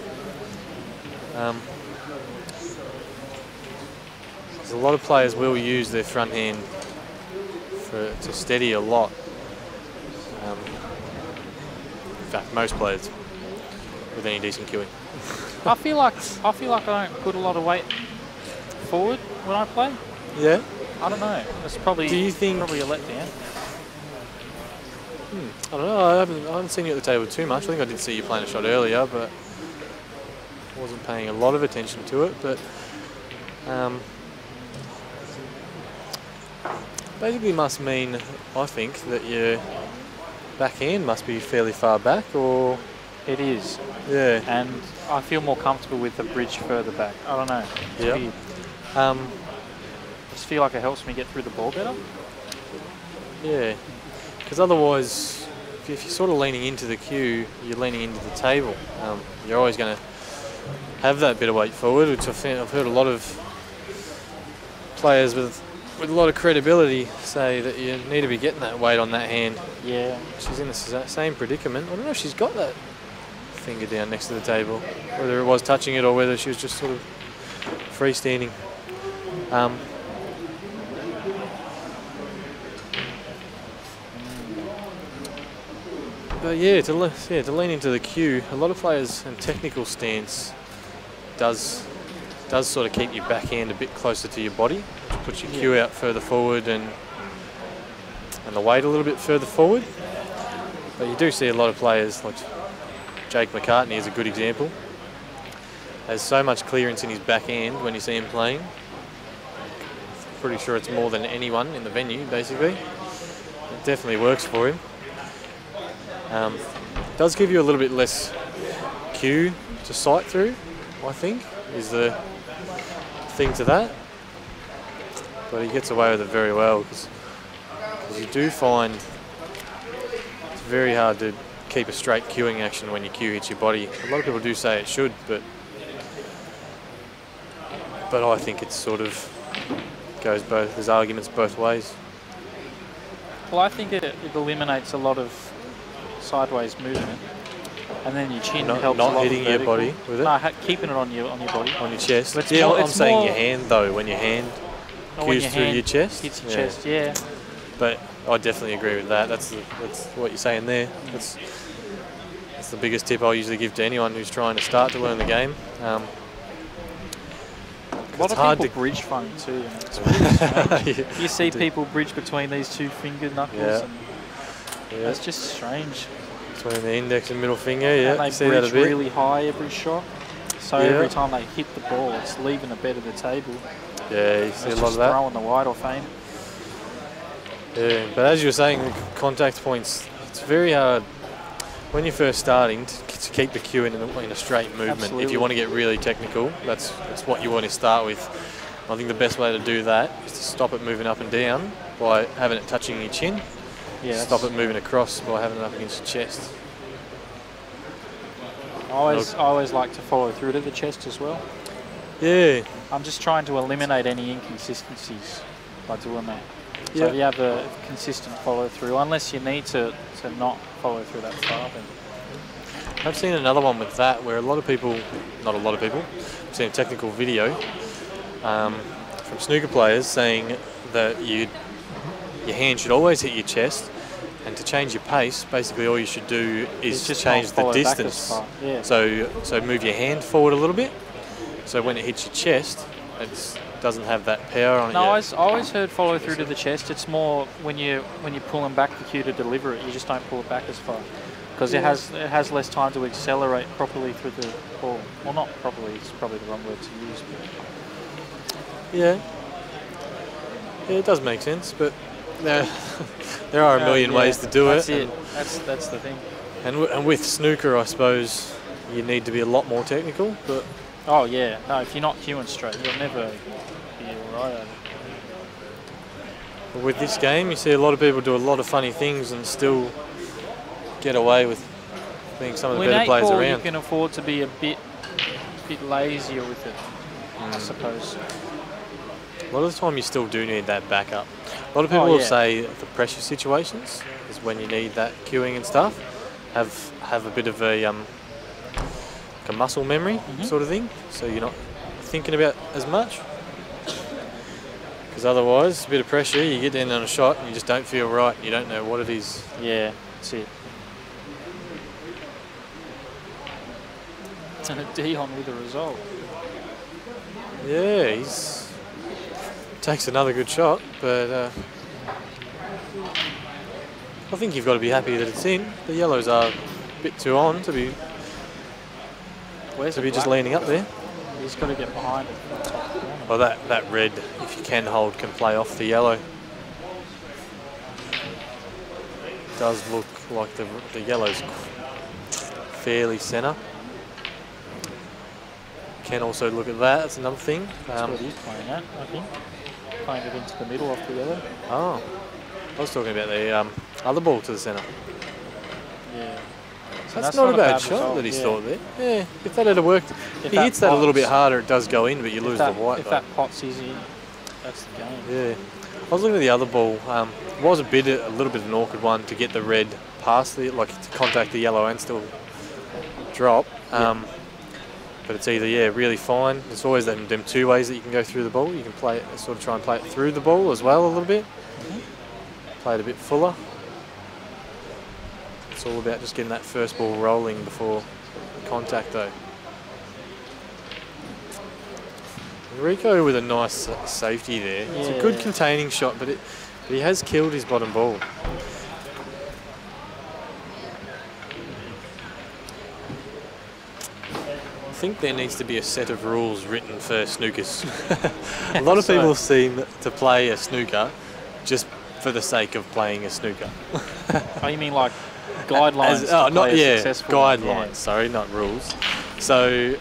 There's a lot of players will use their front hand to steady a lot. In fact, most players with any decent cueing. I feel like I don't put a lot of weight forward when I play. Yeah. I don't know. It's probably probably a letdown. I don't know. I haven't seen you at the table too much. I think I did see you playing a shot earlier, but wasn't paying a lot of attention to it. But basically must mean, I think, that your backhand must be fairly far back, or It is. yeah. And I feel more comfortable with the bridge further back. I don't know. It's Yeah. weird. I just feel like it helps me get through the ball better. Yeah. Because otherwise, if you're sort of leaning into the cue, you're leaning into the table. You're always going to have that bit of weight forward, which I've heard a lot of players with a lot of credibility say that you need to be getting that weight on that hand. Yeah. She's in the same predicament. I don't know if she's got that finger down next to the table, whether it was touching it or whether she was just sort of freestanding. But yeah, to lean into the cue, a lot of players and technical stance does sort of keep your backhand a bit closer to your body, which puts your cue out further forward and the weight a little bit further forward. But you do see a lot of players, like Jake McCartney is a good example, has so much clearance in his backhand when you see him playing. Pretty sure it's more than anyone in the venue, basically. It definitely works for him. Does give you a little bit less cue to sight through, I think, is the thing to that. But he gets away with it very well, because you do find it's very hard to keep a straight cueing action when your cue hits your body. A lot of people do say it should, but I think it's sort of goes both. There's arguments both ways. Well, I think it eliminates a lot of sideways movement, and then your chin helps a lot. Not hitting your body with it. No, keeping it on your body. On your chest. But Yeah, more, I'm saying your hand though. When your hand cues through your chest. Hits your chest, yeah. But I definitely agree with that. That's what you're saying there. That's the biggest tip I'll usually give to anyone who's trying to start to learn the game. A lot of people bridge funny too. And it's really strange. You see people bridge between these two finger knuckles. And it's just strange. Between the index and middle finger, yeah. And they see that a bridge bit. really high every shot. So every time they hit the ball, it's leaving a bed of the table. Yeah, you see a lot of that. Throwing the wide off aim. Yeah, but as you were saying, the contact points, it's very hard when you're first starting to keep the cue in a straight movement. Absolutely. If you want to get really technical, that's what you want to start with. I think the best way to do that is to stop it moving up and down by having it touching your chin. Yeah, stop it moving across by having it up against your chest. I always like to follow through to the chest as well. Yeah. I'm just trying to eliminate any inconsistencies by doing that. Yeah. So you have a consistent follow through, unless you need to not follow through that far. Then. I've seen another one with that where not a lot of people, I've seen a technical video from snooker players saying that your hand should always hit your chest, and to change your pace, basically all you should do is just change the distance. Yeah. So move your hand forward a little bit, so when it hits your chest, it doesn't have that power on it. No, I always heard follow through to the chest. It's more when you're pulling back the cue to deliver it, you just don't pull it back as far, because it has less time to accelerate properly through the ball. Well, not properly. It's probably the wrong word to use. But Yeah, it does make sense, but there are a million ways to do that's it. That's the thing. And with snooker, I suppose you need to be a lot more technical. But oh yeah, no, if you're not cueing straight, you'll never be all right at it. but with this game, you see a lot of people do a lot of funny things and still get away with being some of the better players around. You can afford to be a bit lazier with it, I suppose. A lot of the time, you still do need that backup. A lot of people will say the pressure situations is when you need that cueing and stuff. Have a bit of a muscle memory sort of thing, so you're not thinking about as much. Because otherwise, a bit of pressure, you get in on a shot and you just don't feel right. You don't know what it is. Yeah, that's it. And a Dion with a result. Yeah, takes another good shot, but I think you've got to be happy that it's in. The yellows are a bit too on to be just leaning up there. He's got to get behind it. Well, that red, if you can hold, can play off the yellow. It does look like the yellow's fairly centre. Can also look at that. That's another thing. That's what he's playing at, I think. Playing it into the middle off the yellow. Oh, I was talking about the other ball to the centre. Yeah. So that's not a bad shot result, that he's thought there. Yeah, if that had worked, if he hits that a little bit harder, it does go in, but you lose the white. If that pots is in, that's the game. Yeah. I was looking at the other ball. It was a little bit of an awkward one to get the red past to contact the yellow and still drop. But it's either, really fine. There's always them two ways that you can go through the ball. You can play it, sort of try and play it through the ball as well a little bit. Play it a bit fuller. It's all about just getting that first ball rolling before contact though. Enrico with a nice safety there. It's a good containing shot, but he has killed his bottom ball. I think there needs to be a set of rules written for snookers. A lot of people seem to play a snooker just for the sake of playing a snooker. Oh, you mean like guidelines? Guidelines. Sorry, not rules. So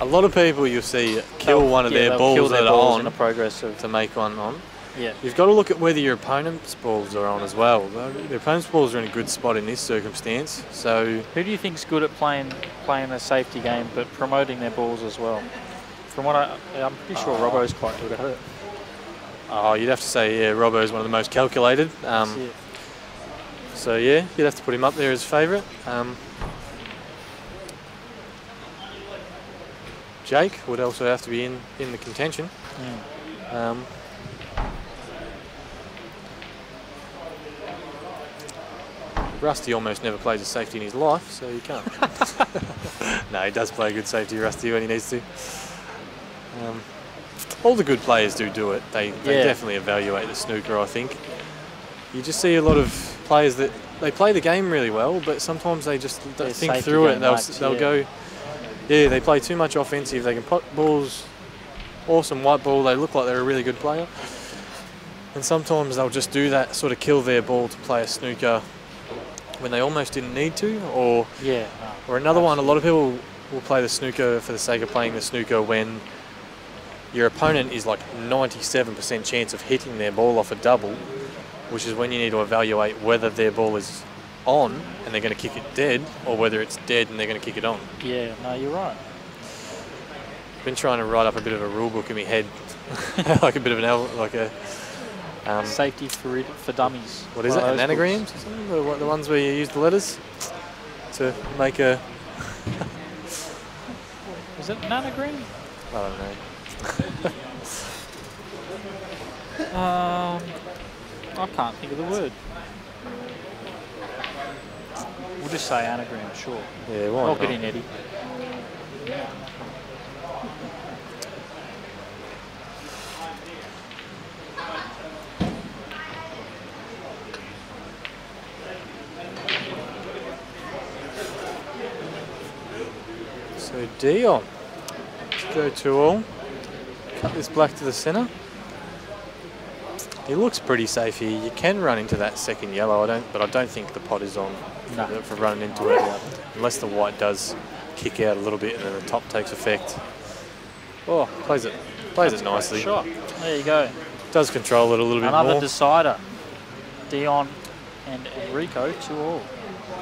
a lot of people you'll see kill one of their balls that are on in a progress to make one on. Yeah. You've got to look at whether your opponent's balls are on as well. The opponent's balls are in a good spot in this circumstance. So who do you think's good at playing a safety game but promoting their balls as well? From what I'm pretty sure Robbo's quite good at it. Oh, you'd have to say Robbo's one of the most calculated. So yeah, you'd have to put him up there as favourite. Jake would also have to be in the contention. Rusty almost never plays a safety in his life, so you can't. No, he does play a good safety, Rusty, when he needs to. All the good players do it. They definitely evaluate the snooker, I think. You just see a lot of players that they play the game really well, but sometimes they just don't think through it. They'll go, they play too much offensive. They can pot balls, awesome white ball. They look like they're a really good player. And sometimes they'll just do that, sort of kill their ball to play a snooker when they almost didn't need to, or another one. A lot of people will play the snooker for the sake of playing the snooker when your opponent is like 97% chance of hitting their ball off a double, which is when you need to evaluate whether their ball is on and they're going to kick it dead, or whether it's dead and they're going to kick it on. Yeah, no, you're right. Been trying to write up a bit of a rule book in my head, like a bit of a safety for dummies. What is it? An anagrams or something? The ones where you use the letters to make a. Is it an anagram? I don't know. I can't think of the word. We'll just say anagram, sure. Yeah, why not? Get in, Eddie. So Dion, let's go 2-all. Cut this black to the centre. He looks pretty safe here. You can run into that second yellow, but I don't think the pot is on for running into it, unless the white does kick out a little bit and then the top takes effect. Oh, plays it nicely. Shot. There you go. Does control it a little bit more. Another decider. Dion and Enrico, 2-all.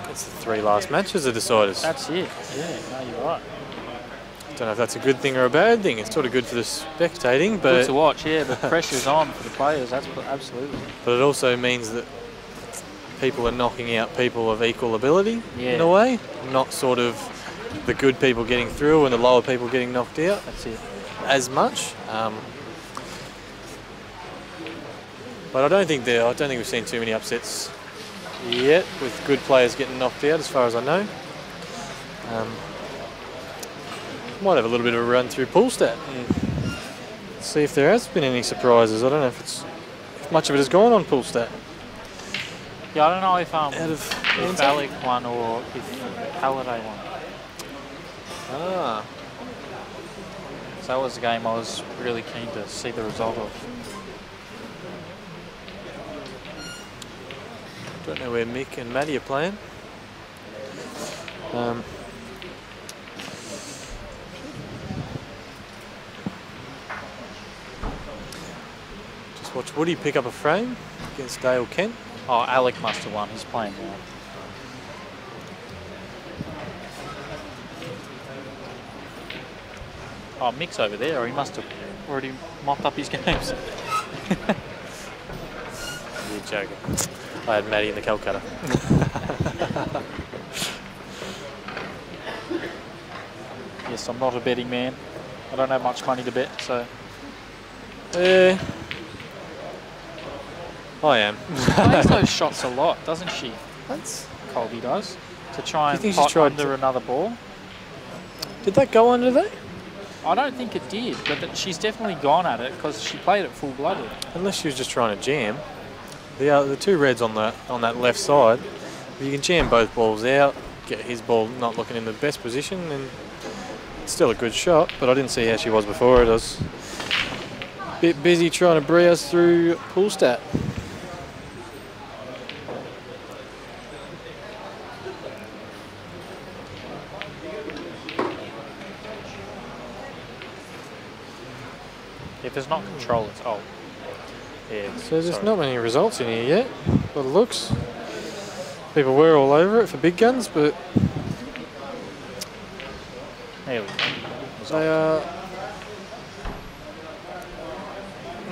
It's the 3 last matches of deciders. That's it. Yeah, no, you're right. Don't know if that's a good thing or a bad thing. It's sort of good for the spectating, but Good to watch, yeah, but pressure's on for the players, that's absolutely. But it also means that people are knocking out people of equal ability in a way, not sort of the good people getting through and the lower people getting knocked out. That's it. As much. But I don't think we've seen too many upsets yet with good players getting knocked out, as far as I know. Might have a little bit of a run through Poole stat and see if there has been any surprises. I don't know if much of it has gone on Poole stat. Yeah, I don't know if Anzac? Alec won or if Halliday won. Ah. So that was a game I was really keen to see the result of. Don't know where Mick and Maddie are playing. Just watch Woody pick up a frame against Dale Kent. Oh, Alec must have won. He's playing now. Oh, Mick's over there, or he must have already mopped up his games. You're joking. I had Maddie in the Calcutta. Yes, I'm not a betting man. I don't have much money to bet, so. I am. She plays those shots a lot, doesn't she? That's. Kolbe does. To try You and think she's pot tried under another ball. Did that go under there? I don't think it did, but she's definitely gone at it because she played it full-blooded. Unless she was just trying to jam. The 2 reds on that left side, you can jam both balls out, get his ball not looking in the best position, and it's still a good shot, but I didn't see how she was before it. I was a bit busy trying to browse through Poole stat. If there's not control, it's oh. Yeah, So there's not many results in here yet, by the looks. People were all over it for big guns, but There we go. they are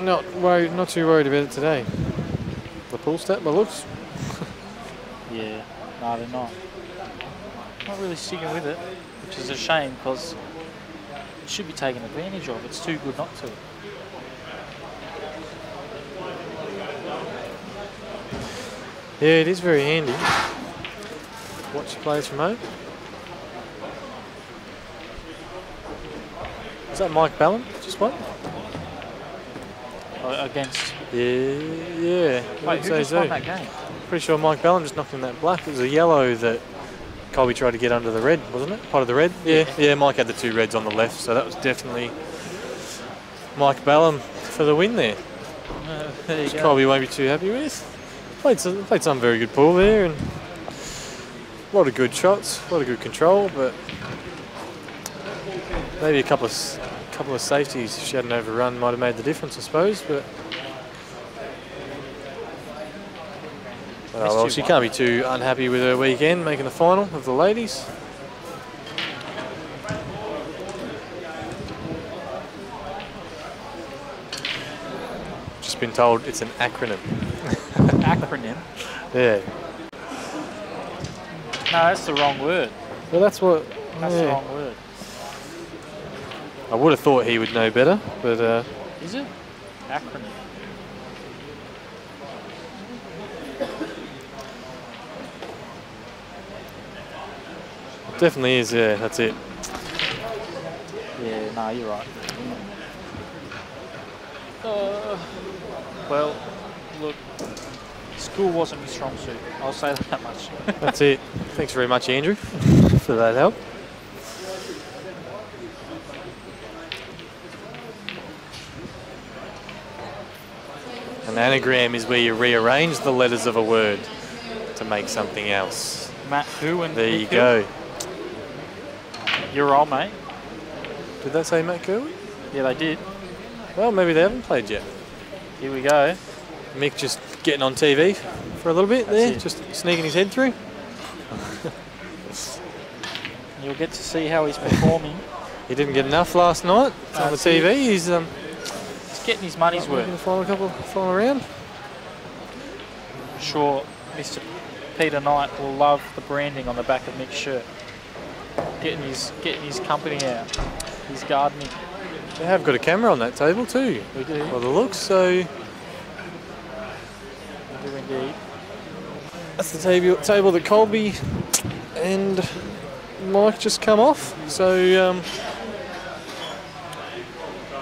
not too worried about it today. The Poole stat by looks. Yeah, no, they're not. Not really sticking with it, which is a shame because it should be taken advantage of. It's too good not to. Yeah, it is very handy. Watch the players from home. Is that Mike Ballam? Just what? Against. Yeah. Wait, who just won that game? Pretty sure Mike Ballam just knocked in that black. It was a yellow that Kolbe tried to get under the red, wasn't it? Part of the red? Yeah, Mike had the 2 reds on the left, so that was definitely Mike Ballam for the win there. There you Which go. Kolbe won't be too happy with. Played some very good pool there, and a lot of good shots, a lot of good control, but maybe a couple of safeties if she hadn't overrun might have made the difference, I suppose. But well, she can't be too unhappy with her weekend, making the final of the ladies. Just been told it's an acronym. Acronym? Yeah. No, that's the wrong word. Well, that's what. That's the wrong word. I would have thought he would know better, but. Is it? Acronym. It definitely is, yeah, that's it. Yeah, no, you're right. Well, look, school wasn't my strong suit. I'll say that much. That's it. Thanks very much, Andrew, for that help. An anagram is where you rearrange the letters of a word to make something else. Matt who and There you Nick go. You're old, mate. Did that say Matt Kerwin? Yeah, they did. Well, maybe they haven't played yet. Here we go. Mick just getting on TV for a little bit there, it. just sneaking his head through. You'll get to see how he's performing. He didn't get enough last night on the TV. He's He's getting his money's worth. in the final round. I'm sure Mr. Peter Knight will love the branding on the back of Mick's shirt. Getting his company out. He's gardening. They have got a camera on that table too. We do. By the looks, so We do indeed. that's the table that Kolbe and Mike just come off. So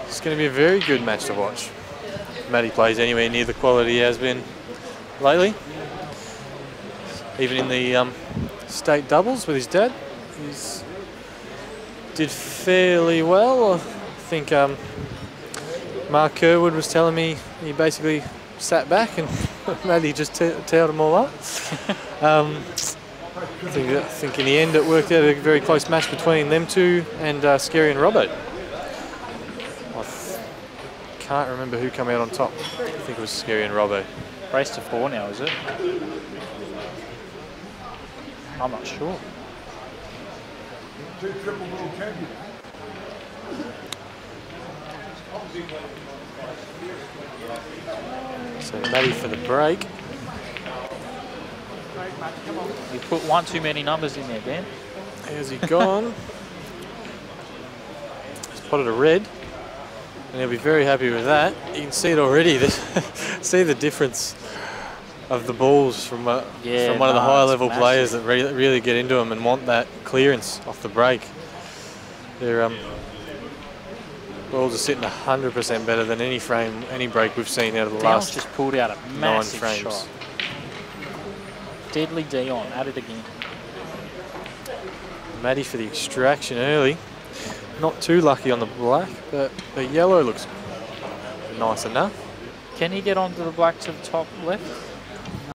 it's going to be a very good match to watch. Matty plays anywhere near the quality he has been lately. Even in the state doubles with his dad, he's did fairly well. I think Mark Kerwood was telling me he basically sat back and Matty just tailed them all up. I think in the end it worked out a very close match between them two and Scary and Robbo. I can't remember who came out on top. I think it was Scary and Robbo. Race to 4 now, is it? I'm not sure. So Matty for the break. You put one too many numbers in there, Dan. How's he gone? Spotted a red, and he'll be very happy with that. You can see it already. See the difference of the balls from one of the higher level players that really get into them and want that clearance off the break. Their balls are sitting 100% better than any break we've seen out of the Dion's last just pulled out a 9 massive frames. shot. Deadly Dion, at it again. Matty for the extraction early. Not too lucky on the black, but the yellow looks nice enough. Can he get onto the black to the top left?